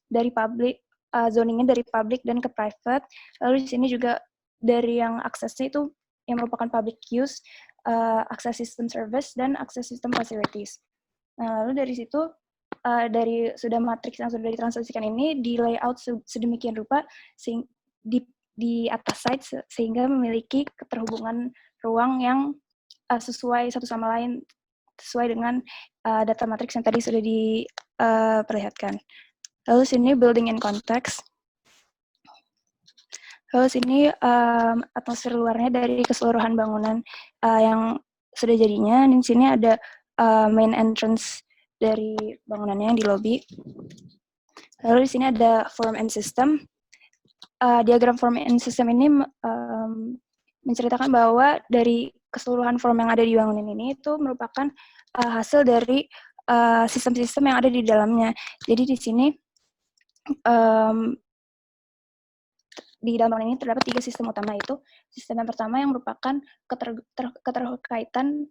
dari public, zoningnya dari public dan ke private. Lalu di sini juga dari yang aksesnya itu yang merupakan public use, akses system service, dan akses system facilities. Nah, lalu dari situ, dari sudah matriks yang sudah ditranslasikan ini, di layout sedemikian rupa di atas site sehingga memiliki keterhubungan ruang yang sesuai satu sama lain, sesuai dengan data matriks yang tadi sudah diperlihatkan. Lalu sini building in context. Lalu sini atmosfer luarnya dari keseluruhan bangunan yang sudah jadinya. Di sini ada main entrance dari bangunannya yang di lobby. Lalu di sini ada form and system. Diagram form and system ini menceritakan bahwa dari keseluruhan form yang ada di bangunan ini itu merupakan hasil dari sistem-sistem yang ada di dalamnya. Jadi di sini di dalam bangunan ini terdapat 3 sistem utama, itu sistem yang pertama yang merupakan keterkaitan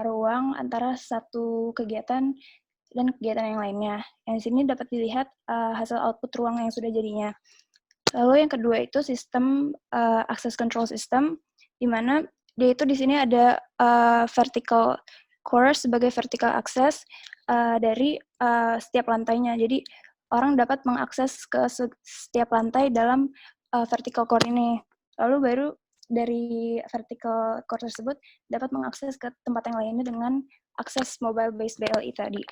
ruang antara satu kegiatan dan kegiatan yang lainnya. Yang di sini dapat dilihat hasil output ruang yang sudah jadinya. Lalu yang kedua itu sistem access control system, di mana dia itu di sini ada vertical core sebagai vertical access dari setiap lantainya. Jadi orang dapat mengakses ke setiap lantai dalam vertical core ini. Lalu baru dari vertical core tersebut dapat mengakses ke tempat yang lainnya dengan akses mobile based BLI tadi.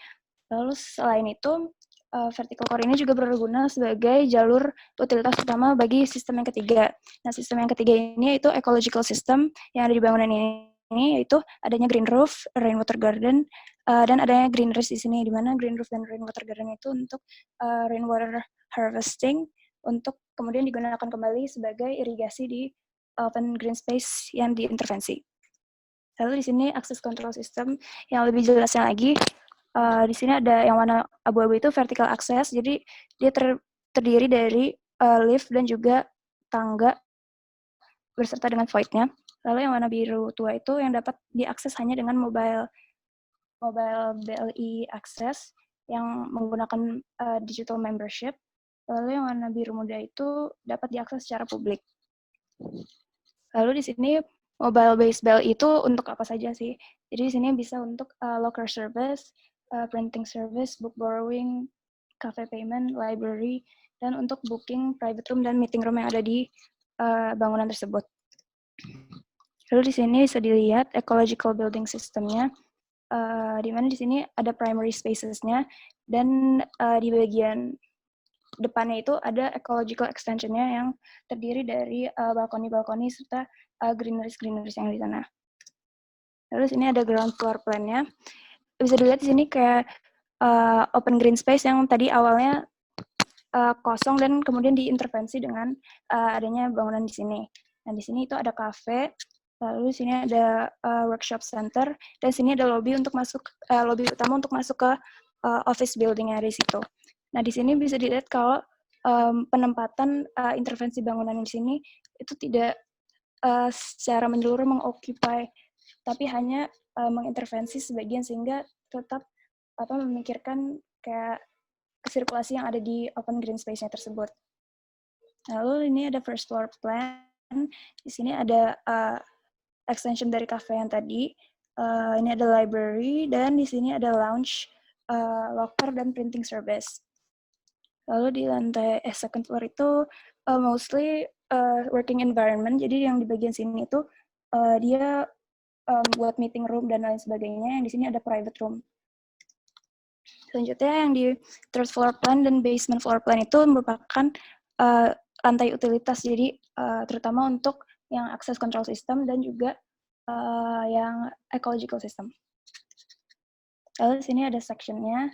Lalu selain itu, vertical core ini juga berguna sebagai jalur utilitas utama bagi sistem yang ketiga. Nah, sistem yang ketiga ini yaitu ecological system yang ada di bangunan ini, yaitu adanya green roof, rainwater garden, dan adanya greeneries di sini, di mana green roof dan rainwater garden itu untuk rainwater harvesting, untuk kemudian digunakan kembali sebagai irigasi di open green space yang diintervensi. Lalu di sini access control system yang lebih jelasnya lagi. Di sini ada yang warna abu-abu itu vertical access, jadi dia terdiri dari lift dan juga tangga beserta dengan void-nya. Lalu yang warna biru tua itu yang dapat diakses hanya dengan mobile BLI access yang menggunakan digital membership. Lalu yang warna biru muda itu dapat diakses secara publik. Lalu di sini mobile based BLI itu untuk apa saja sih? Jadi di sini bisa untuk locker service, printing service, book borrowing, cafe payment, library, dan untuk booking private room dan meeting room yang ada di bangunan tersebut. Lalu di sini bisa dilihat ecological building system-nya, di mana di sini ada primary spaces-nya, dan di bagian depannya itu ada ecological extension-nya yang terdiri dari balkoni-balkoni serta greeneries yang di sana. Lalu di sini ada ground floor plan-nya. Bisa dilihat di sini kayak open green space yang tadi awalnya kosong dan kemudian diintervensi dengan adanya bangunan di sini. Nah, di sini itu ada cafe, lalu di sini ada workshop center, dan di sini ada lobby untuk masuk lobby utama untuk masuk ke office building yang ada di situ. Nah, di sini bisa dilihat kalau penempatan intervensi bangunan di sini itu tidak secara menyeluruh mengoccupy, tapi hanya mengintervensi sebagian sehingga tetap memikirkan kayak sirkulasi yang ada di open green space-nya tersebut. Lalu ini ada first floor plan. Di sini ada extension dari cafe yang tadi. Ini ada library, dan di sini ada lounge locker dan printing service. Lalu di lantai second floor itu mostly working environment. Jadi yang di bagian sini itu dia buat meeting room dan lain sebagainya. Yang di sini ada private room. Selanjutnya yang di third floor plan dan basement floor plan itu merupakan lantai utilitas. Jadi terutama untuk yang access control system dan juga yang ecological system. Lalu di sini ada sectionnya.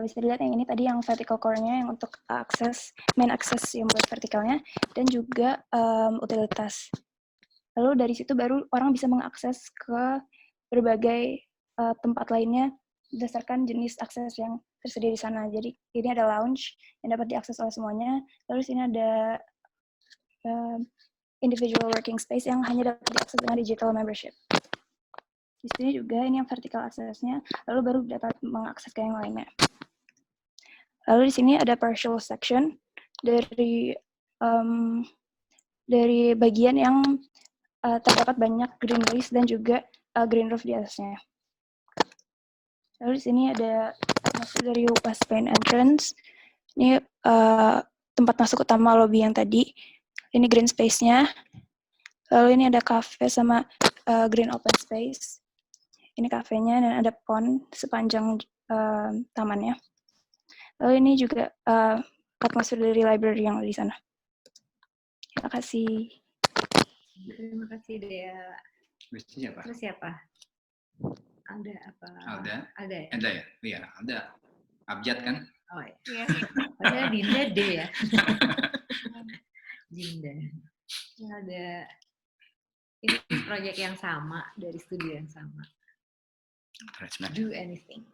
Bisa dilihat yang ini tadi yang vertical core-nya yang untuk main access yang buat vertikalnya, dan juga utilitas. Lalu dari situ baru orang bisa mengakses ke berbagai tempat lainnya berdasarkan jenis akses yang tersedia di sana. Jadi ini ada lounge yang dapat diakses oleh semuanya. Lalu di sini ada individual working space yang hanya dapat diakses dengan digital membership. Di sini juga ini yang vertical aksesnya, lalu baru dapat mengakses ke yang lainnya. Lalu di sini ada partial section dari bagian yang terdapat banyak greeneries dan juga green roof di atasnya. Lalu di sini ada masuk dari west main entrance. Ini tempat masuk utama lobby yang tadi. Ini green space-nya. Lalu ini ada cafe sama green open space. Ini kafenya dan ada pond sepanjang tamannya. Lalu ini juga atmosfer dari library yang ada di sana. Terima kasih. Terima kasih, Dea. Terus siapa? Terus siapa? Ada apa? Ada? Ada ya? Ada ya? Iya, ada. Abjad kan? Oh ya. Iya. Ada Dinda D ya? Dinda. Ada ini proyek yang sama dari studio yang sama. Do anything.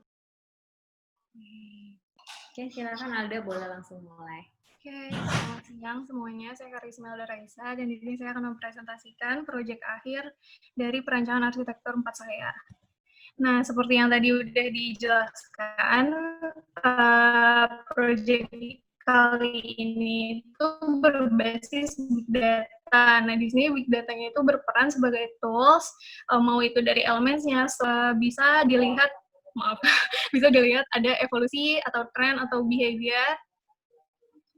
Oke, silakan Alda, boleh langsung mulai. Oke, selamat siang semuanya. Saya Karisma Alda Raisa dan di sini saya akan mempresentasikan proyek akhir dari perancangan arsitektur 4 saya. Nah, seperti yang tadi udah dijelaskan, proyek kali ini itu berbasis big data. Nah, di sini big datanya itu berperan sebagai tools, mau itu dari elemennya bisa dilihat, bisa dilihat ada evolusi atau tren atau behavior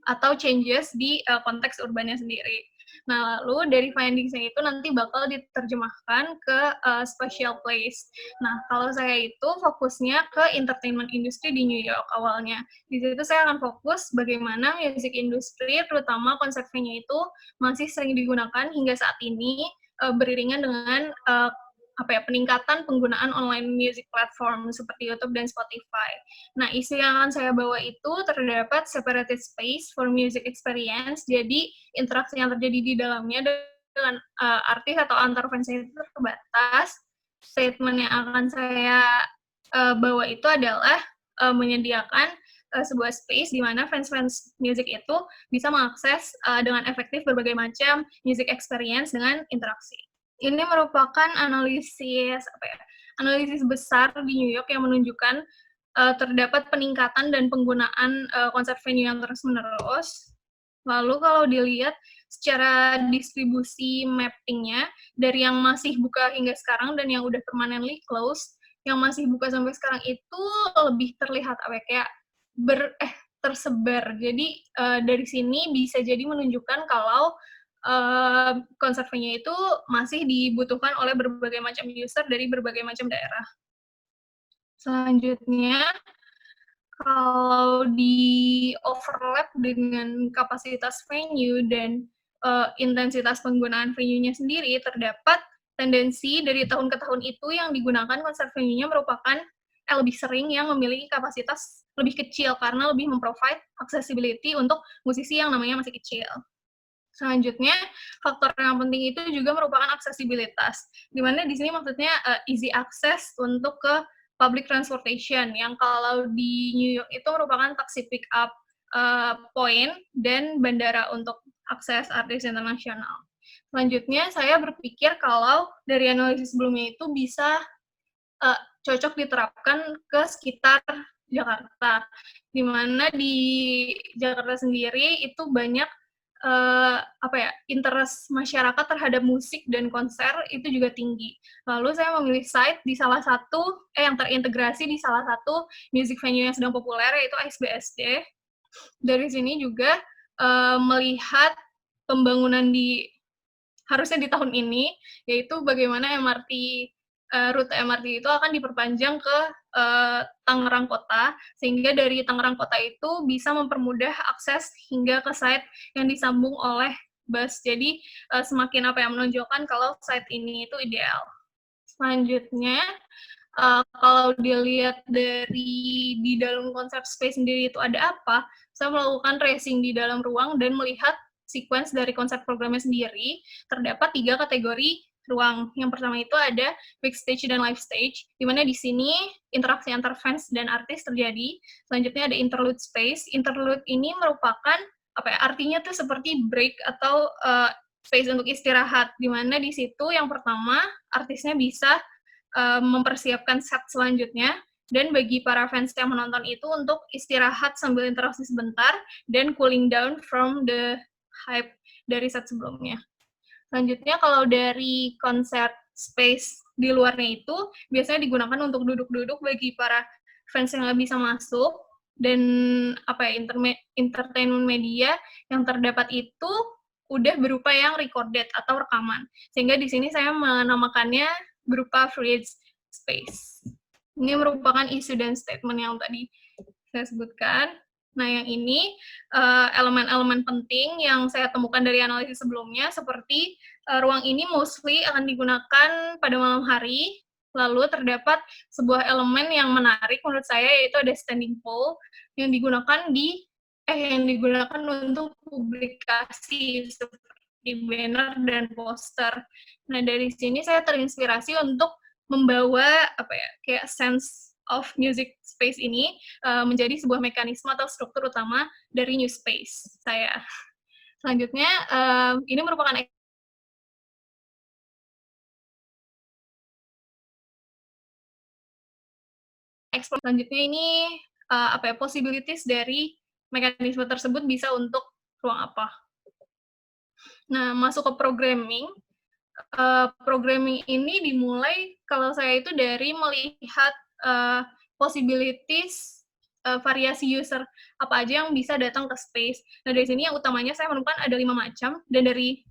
atau changes di konteks urbannya sendiri. Nah, lalu dari findings-nya itu nanti bakal diterjemahkan ke spatial place. Nah, kalau saya itu fokusnya ke entertainment industry di New York awalnya. Di situ saya akan fokus bagaimana music industry, terutama konsep venue itu masih sering digunakan hingga saat ini, beriringan dengan peningkatan penggunaan online music platform seperti YouTube dan Spotify. Nah, isu yang akan saya bawa itu terdapat separated space for music experience, jadi interaksi yang terjadi di dalamnya dengan artis atau antar fans itu terbatas. Statement yang akan saya bawa itu adalah menyediakan sebuah space di mana fans-fans music itu bisa mengakses dengan efektif berbagai macam music experience dengan interaksi. Ini merupakan analisis besar di New York yang menunjukkan terdapat peningkatan dan penggunaan konsep venue yang terus-menerus. Lalu kalau dilihat secara distribusi mapping-nya, dari yang masih buka hingga sekarang dan yang udah permanently closed, yang masih buka sampai sekarang itu lebih terlihat tersebar. Jadi dari sini bisa jadi menunjukkan kalau konsepnya itu masih dibutuhkan oleh berbagai macam user dari berbagai macam daerah. Selanjutnya, kalau di overlap dengan kapasitas venue dan intensitas penggunaan venue-nya sendiri, terdapat tendensi dari tahun ke tahun itu yang digunakan konsep venue-nya merupakan lebih sering yang memiliki kapasitas lebih kecil karena lebih memprovide accessibility untuk musisi yang namanya masih kecil. Selanjutnya, faktor yang penting itu juga merupakan aksesibilitas, di mana di sini maksudnya easy access untuk ke public transportation, yang kalau di New York itu merupakan taxi pick up point dan bandara untuk akses artis internasional. Selanjutnya, saya berpikir kalau dari analisis sebelumnya itu bisa cocok diterapkan ke sekitar Jakarta, di mana di Jakarta sendiri itu banyak interest masyarakat terhadap musik dan konser itu juga tinggi. Lalu saya memilih site di salah satu yang terintegrasi di salah satu music venue yang sedang populer, yaitu ASBSD. Dari sini juga melihat pembangunan harusnya di tahun ini, yaitu bagaimana rute MRT itu akan diperpanjang ke Tangerang Kota, sehingga dari Tangerang Kota itu bisa mempermudah akses hingga ke site yang disambung oleh bus. Jadi semakin menonjolkan kalau site ini itu ideal. Selanjutnya, kalau dilihat di dalam konsep space sendiri itu ada apa, saya melakukan tracing di dalam ruang dan melihat sequence dari konsep programnya sendiri. Terdapat 3 kategori ruang. Yang pertama itu ada backstage dan live stage, di mana di sini interaksi antar fans dan artis terjadi. Selanjutnya ada interlude space. Interlude ini merupakan artinya tuh seperti break atau space untuk istirahat, di mana di situ yang pertama artisnya bisa mempersiapkan set selanjutnya, dan bagi para fans yang menonton itu untuk istirahat sambil interaksi sebentar dan cooling down from the hype dari set sebelumnya. Selanjutnya, kalau dari konsep space di luarnya itu, biasanya digunakan untuk duduk-duduk bagi para fans yang nggak bisa masuk, dan entertainment media yang terdapat itu udah berupa yang recorded atau rekaman. Sehingga di sini saya menamakannya berupa free space. Ini merupakan isu dan statement yang tadi saya sebutkan. Nah, yang ini elemen-elemen penting yang saya temukan dari analisis sebelumnya, seperti ruang ini mostly akan digunakan pada malam hari, lalu terdapat sebuah elemen yang menarik menurut saya, yaitu ada standing pole yang digunakan untuk publikasi seperti banner dan poster. Nah, dari sini saya terinspirasi untuk membawa kayak sense of music space ini menjadi sebuah mekanisme atau struktur utama dari new space saya. Selanjutnya, ini merupakan eksplor. Selanjutnya ini possibilities dari mekanisme tersebut bisa untuk ruang apa. Nah, masuk ke programming. Programming ini dimulai kalau saya itu dari melihat possibilities variasi user apa aja yang bisa datang ke space. Nah, dari sini yang utamanya saya menemukan ada 5 macam, dan dari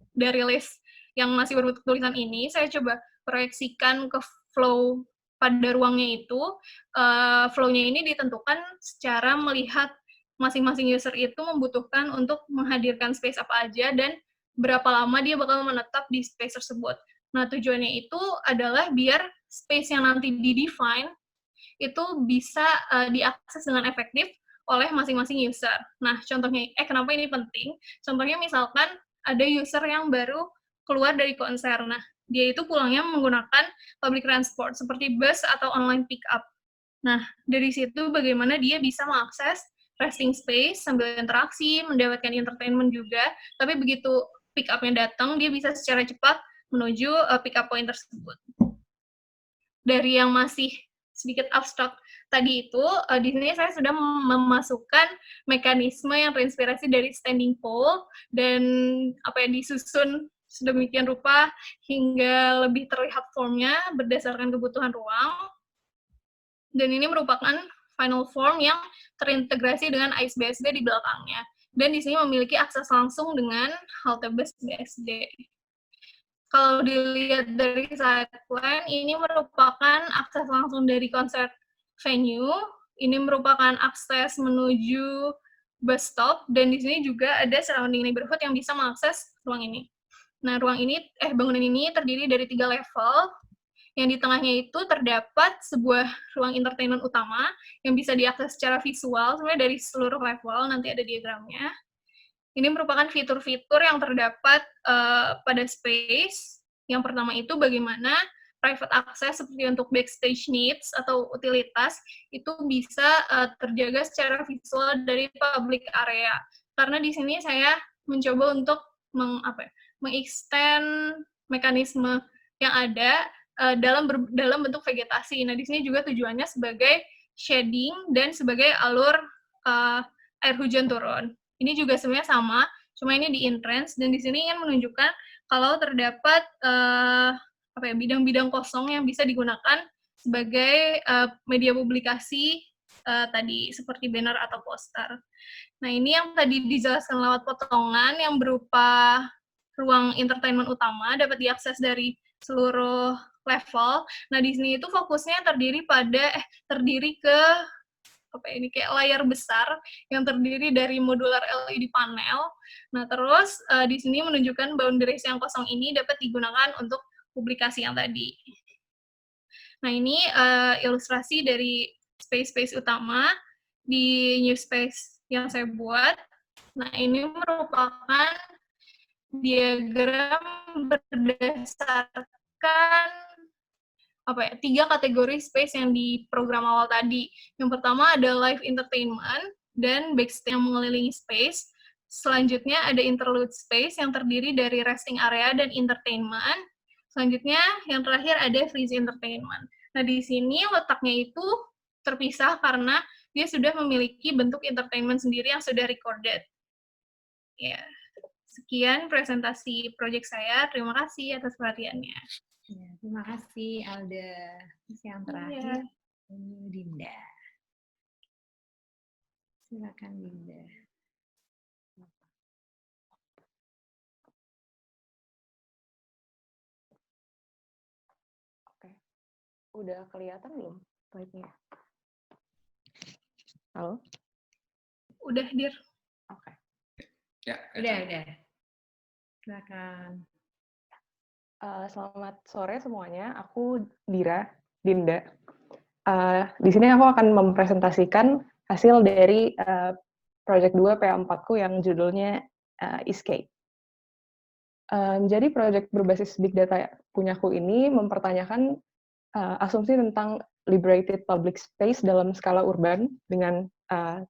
list yang masih berbentuk tulisan ini saya coba proyeksikan ke flow pada ruangnya itu. Flow-nya ini ditentukan secara melihat masing-masing user itu membutuhkan untuk menghadirkan space apa aja dan berapa lama dia bakal menetap di space tersebut. Nah, tujuannya itu adalah biar space yang nanti di-define itu bisa diakses dengan efektif oleh masing-masing user. Nah, contohnya, kenapa ini penting? Contohnya misalkan ada user yang baru keluar dari konser. Nah, dia itu pulangnya menggunakan public transport, seperti bus atau online pick-up. Nah, dari situ bagaimana dia bisa mengakses resting space sambil interaksi, mendapatkan entertainment juga, tapi begitu pick-up-nya datang, dia bisa secara cepat menuju pick-up point tersebut. Dari yang masih sedikit abstrak tadi itu, di sini saya sudah memasukkan mekanisme yang terinspirasi dari standing pole, dan disusun sedemikian rupa hingga lebih terlihat formnya berdasarkan kebutuhan ruang. Dan ini merupakan final form yang terintegrasi dengan ASBSD di belakangnya. Dan di sini memiliki akses langsung dengan halte bus BSD. Kalau dilihat dari side plan, ini merupakan akses langsung dari konsep venue. Ini merupakan akses menuju bus stop, dan di sini juga ada surrounding neighborhood yang bisa mengakses ruang ini. Nah, bangunan ini terdiri dari 3 level. Yang di tengahnya itu terdapat sebuah ruang entertainment utama yang bisa diakses secara visual, sebenarnya dari seluruh level, nanti ada diagramnya. Ini merupakan fitur-fitur yang terdapat pada space. Yang pertama itu bagaimana private access seperti untuk backstage needs atau utilitas itu bisa terjaga secara visual dari public area. Karena di sini saya mencoba untuk mengextend mekanisme yang ada dalam bentuk vegetasi. Nah, di sini juga tujuannya sebagai shading dan sebagai alur air hujan turun. Ini juga sebenarnya sama, Cuma ini di Intrans, dan di sini ingin menunjukkan kalau terdapat bidang-bidang kosong yang bisa digunakan sebagai media publikasi tadi seperti banner atau poster. Nah, ini yang tadi dijelaskan lewat potongan yang berupa ruang entertainment utama dapat diakses dari seluruh level. Nah, di sini itu fokusnya terdiri ke kayak layar besar yang terdiri dari modular LED panel. Nah, terus di sini menunjukkan boundaries yang kosong ini dapat digunakan untuk publikasi yang tadi. Nah, ini ilustrasi dari space-space utama di new space yang saya buat. Nah, ini merupakan diagram berdasarkan 3 kategori space yang di program awal tadi. Yang pertama ada live entertainment dan backstage yang mengelilingi space. Selanjutnya ada interlude space yang terdiri dari resting area dan entertainment. Selanjutnya yang terakhir ada freeze entertainment. Nah, di sini letaknya itu terpisah karena dia sudah memiliki bentuk entertainment sendiri yang sudah recorded. Ya, sekian presentasi proyek saya. Terima kasih atas perhatiannya. Ya, terima kasih Alda. Terus yang terakhir, Dinda. Silakan Dinda. Oke, udah kelihatan belum slide-nya? Halo? Udah, Dir. Oke. Ya, Udah. Silakan. Selamat sore semuanya, aku Dinda. Di sini aku akan mempresentasikan hasil dari Project 2 PA4ku yang judulnya Escape. Jadi proyek berbasis Big Data punyaku ini mempertanyakan asumsi tentang liberated public space dalam skala urban dengan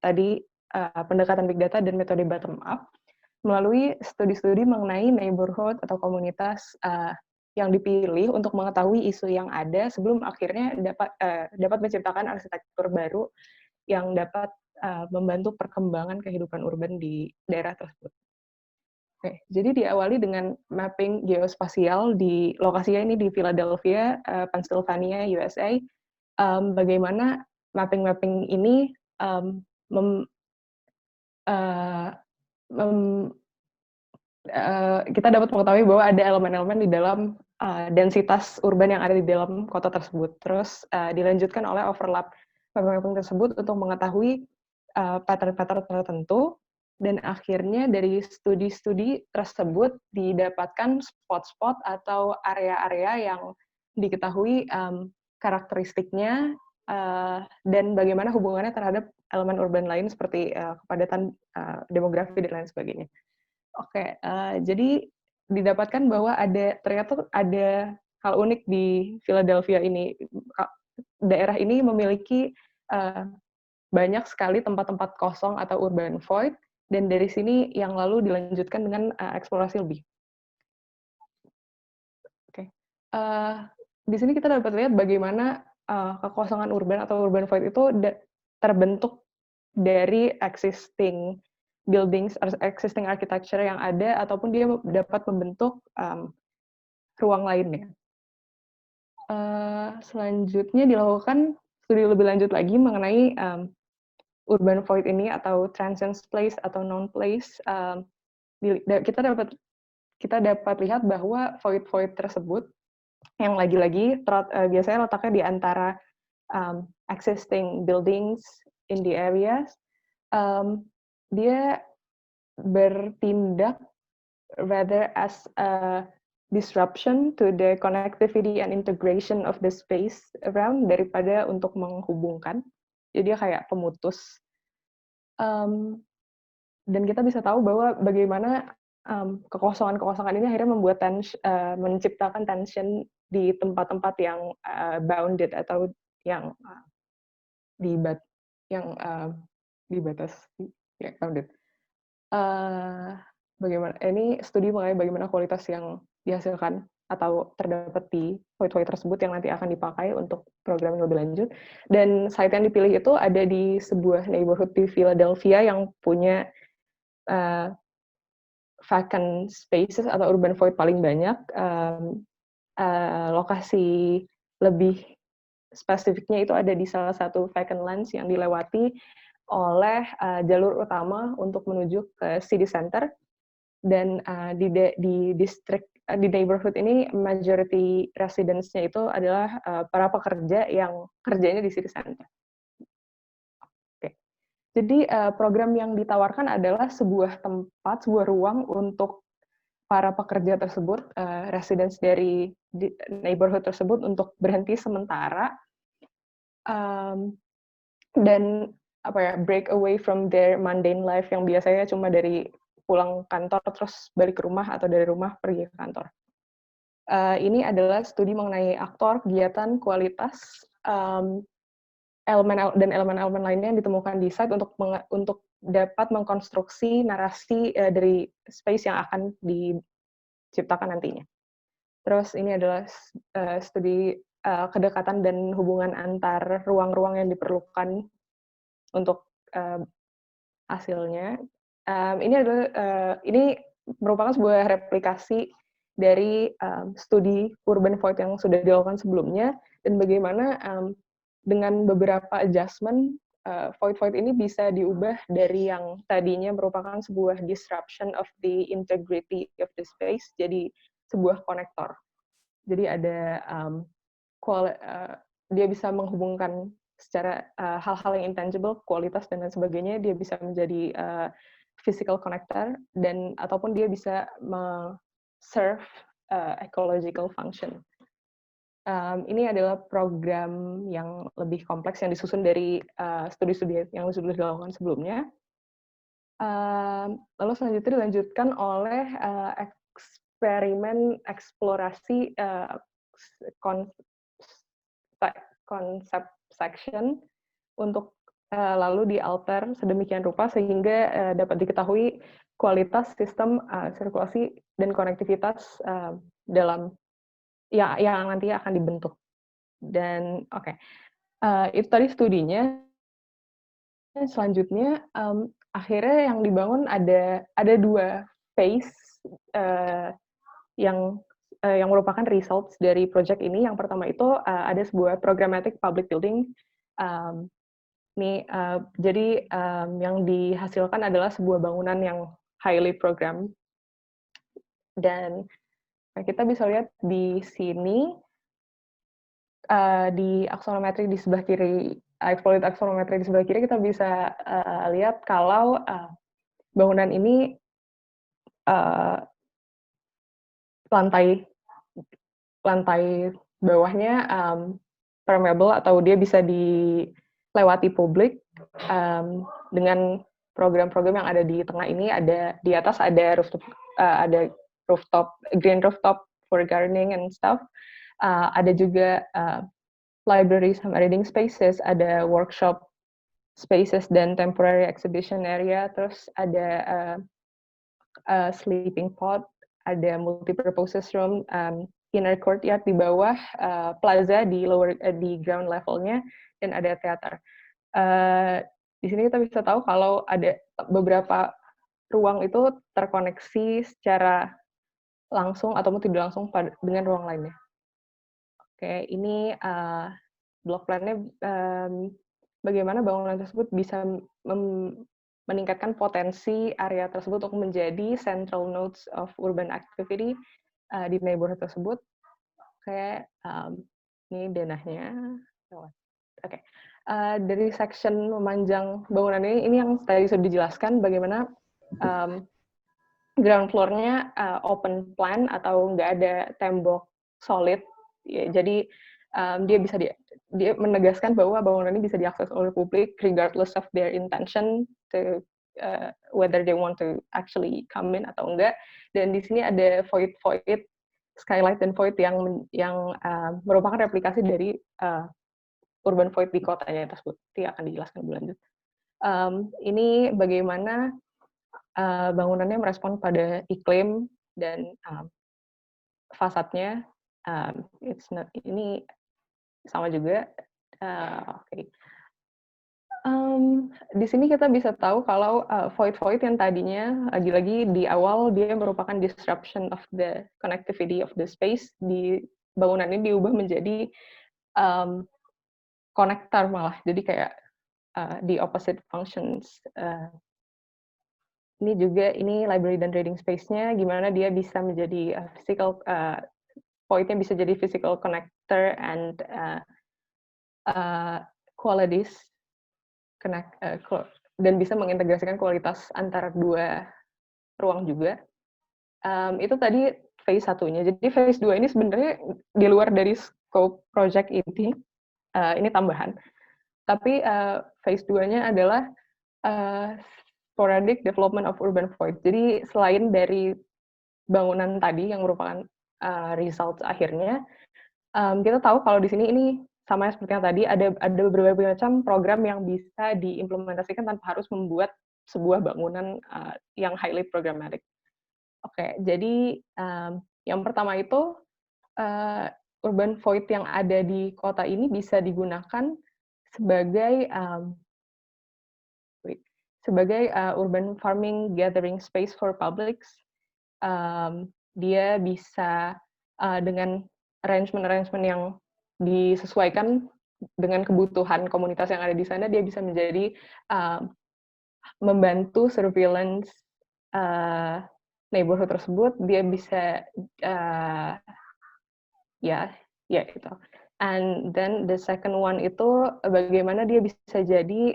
tadi pendekatan Big Data dan metode bottom up, melalui studi-studi mengenai neighborhood atau komunitas yang dipilih untuk mengetahui isu yang ada sebelum akhirnya dapat menciptakan arsitektur baru yang dapat membantu perkembangan kehidupan urban di daerah tersebut. Oke, jadi diawali dengan mapping geospasial di lokasinya ini di Philadelphia, Pennsylvania, USA. Bagaimana mapping ini kita dapat mengetahui bahwa ada elemen-elemen di dalam densitas urban yang ada di dalam kota tersebut. Terus dilanjutkan oleh overlap mapping tersebut untuk mengetahui pattern-pattern tertentu, dan akhirnya dari studi-studi tersebut didapatkan spot-spot atau area-area yang diketahui karakteristiknya dan bagaimana hubungannya terhadap elemen urban lain seperti kepadatan demografi dan lain sebagainya. Oke, jadi didapatkan bahwa ternyata ada hal unik di Philadelphia ini. Daerah ini memiliki banyak sekali tempat-tempat kosong atau urban void, dan dari sini yang lalu dilanjutkan dengan eksplorasi lebih. Oke, di sini kita dapat lihat bagaimana kekosongan urban atau urban void itu terbentuk dari existing buildings, existing architecture yang ada, ataupun dia dapat membentuk ruang lainnya. Selanjutnya dilakukan studi lebih lanjut lagi mengenai urban void ini atau transient place atau non place. Kita dapat lihat bahwa void tersebut yang lagi-lagi biasanya letaknya di antara existing buildings in the areas. Dia bertindak rather as a disruption to the connectivity and integration of the space around daripada untuk menghubungkan. Jadi dia kayak pemutus. Dan kita bisa tahu bahwa bagaimana kekosongan-kekosongan ini akhirnya membuat menciptakan tension di tempat-tempat yang bounded atau yang dibatasi, ya, bounded. Bagaimana ini studi mengenai bagaimana kualitas yang dihasilkan atau terdapat di void tersebut yang nanti akan dipakai untuk program yang lebih lanjut. Dan site yang dipilih itu ada di sebuah neighborhood di Philadelphia yang punya vacant spaces atau urban void paling banyak. Lokasi lebih spesifiknya itu ada di salah satu vacant lands yang dilewati oleh jalur utama untuk menuju ke city center, dan di distrik di neighborhood ini majority residents-nya itu adalah para pekerja yang kerjanya di city center. Oke. Jadi program yang ditawarkan adalah sebuah tempat, sebuah ruang untuk para pekerja tersebut, residents dari neighborhood tersebut untuk berhenti sementara dan break away from their mundane life yang biasanya cuma dari pulang kantor terus balik ke rumah atau dari rumah pergi ke kantor. Ini adalah studi mengenai aktor, kegiatan, kualitas, elemen-elemen lainnya yang ditemukan di site untuk dapat mengkonstruksi narasi dari space yang akan diciptakan nantinya. Terus ini adalah studi kedekatan dan hubungan antar ruang-ruang yang diperlukan untuk hasilnya. Ini merupakan sebuah replikasi dari studi urban void yang sudah dilakukan sebelumnya, dan bagaimana dengan beberapa adjustment void-void ini bisa diubah dari yang tadinya merupakan sebuah disruption of the integrity of the space jadi sebuah konektor. Jadi ada dia bisa menghubungkan secara hal-hal yang intangible, kualitas dan lain sebagainya, dia bisa menjadi physical connector, dan ataupun dia bisa serve ecological function. Ini adalah program yang lebih kompleks yang disusun dari studi-studi yang sudah dilakukan sebelumnya. Lalu selanjutnya dilanjutkan oleh eksperimen eksplorasi konsep section untuk lalu dialter sedemikian rupa sehingga dapat diketahui kualitas sistem sirkulasi dan konektivitas dalam yang nantinya akan dibentuk. Dan itu tadi studinya. Selanjutnya akhirnya yang dibangun ada 2 phase yang merupakan results dari project ini. Yang pertama itu ada sebuah programmatic public building. Jadi yang dihasilkan adalah sebuah bangunan yang highly programmed. Dan kita bisa lihat di sini di aksonometri di sebelah kiri, exploit aksonometri di sebelah kiri, kita bisa lihat kalau bangunan ini lantai bawahnya permeable atau dia bisa dilewati publik dengan program-program yang ada di tengah ini. Ada di atas ada rooftop, green rooftop for gardening and stuff. Ada juga library sama reading spaces, ada workshop spaces dan temporary exhibition area, terus ada sleeping pod, ada multi-purpose room, inner courtyard di bawah, plaza di ground levelnya, dan ada teater. Di sini kita bisa tahu kalau ada beberapa ruang itu terkoneksi secara langsung ataupun tidak langsung dengan ruang lainnya. Oke, ini block plan-nya bagaimana bangunan tersebut bisa meningkatkan potensi area tersebut untuk menjadi central nodes of urban activity di neighborhood tersebut. Oke, ini denahnya. Oke, dari section memanjang bangunan ini yang tadi sudah dijelaskan bagaimana ground floor-nya open plan atau nggak ada tembok solid. Ya, jadi dia menegaskan bahwa bangunan ini bisa diakses oleh publik regardless of their intention to whether they want to actually come in atau enggak. Dan di sini ada void skylight dan void yang merupakan replikasi dari urban void di kotanya tersebut. Itu akan dijelaskan lebih lanjut. Ini bagaimana bangunannya merespon pada iklim dan fasadnya. Ini sama juga. Di sini kita bisa tahu kalau void-void yang tadinya lagi-lagi di awal dia merupakan disruption of the connectivity of the space, di bangunan ini diubah menjadi connector malah. Jadi kayak the opposite functions. Ini library dan reading space-nya, gimana dia bisa menjadi physical, void-nya bisa jadi physical connector and qualities dan bisa mengintegrasikan kualitas antara dua ruang juga. Itu tadi phase 1-nya. Jadi phase 2 ini sebenarnya di luar dari scope project ini tambahan. Tapi phase 2-nya adalah sporadic development of urban void. Jadi selain dari bangunan tadi yang merupakan results akhirnya, kita tahu kalau di sini ini sama seperti yang tadi, ada berbagai macam program yang bisa diimplementasikan tanpa harus membuat sebuah bangunan yang highly programmatic. Oke, jadi yang pertama itu urban void yang ada di kota ini bisa digunakan sebagai urban farming gathering space for publics. Dia bisa dengan arrangement yang disesuaikan dengan kebutuhan komunitas yang ada di sana, dia bisa menjadi membantu surveillance neighborhood tersebut. Dia bisa gitu. And then the second one itu bagaimana dia bisa jadi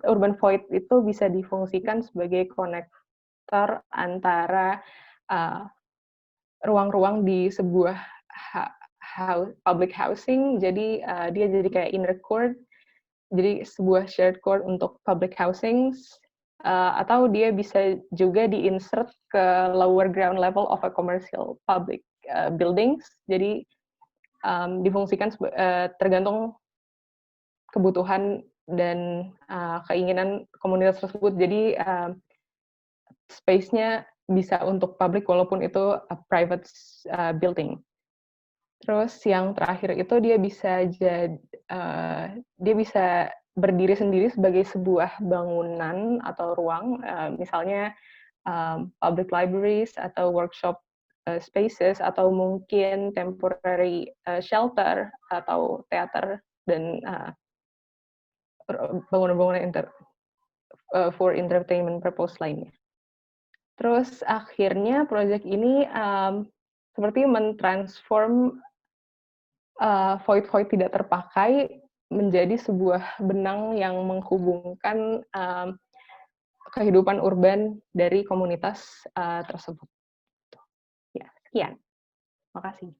urban void itu bisa difungsikan sebagai konektor antara ruang-ruang di sebuah public housing. Jadi dia jadi kayak inner court, jadi sebuah shared court untuk public housing, atau dia bisa juga di-insert ke lower ground level of a commercial public buildings. Jadi difungsikan tergantung kebutuhan dan keinginan komunitas tersebut. Jadi space-nya bisa untuk public walaupun itu a private building. Terus yang terakhir itu dia bisa berdiri sendiri sebagai sebuah bangunan atau ruang, misalnya public libraries atau workshop spaces, atau mungkin temporary shelter atau teater dan bangunan-bangunan for entertainment purpose lainnya. Terus akhirnya proyek ini seperti mentransform void-void tidak terpakai menjadi sebuah benang yang menghubungkan kehidupan urban dari komunitas tersebut. Ya, sekian. Makasih.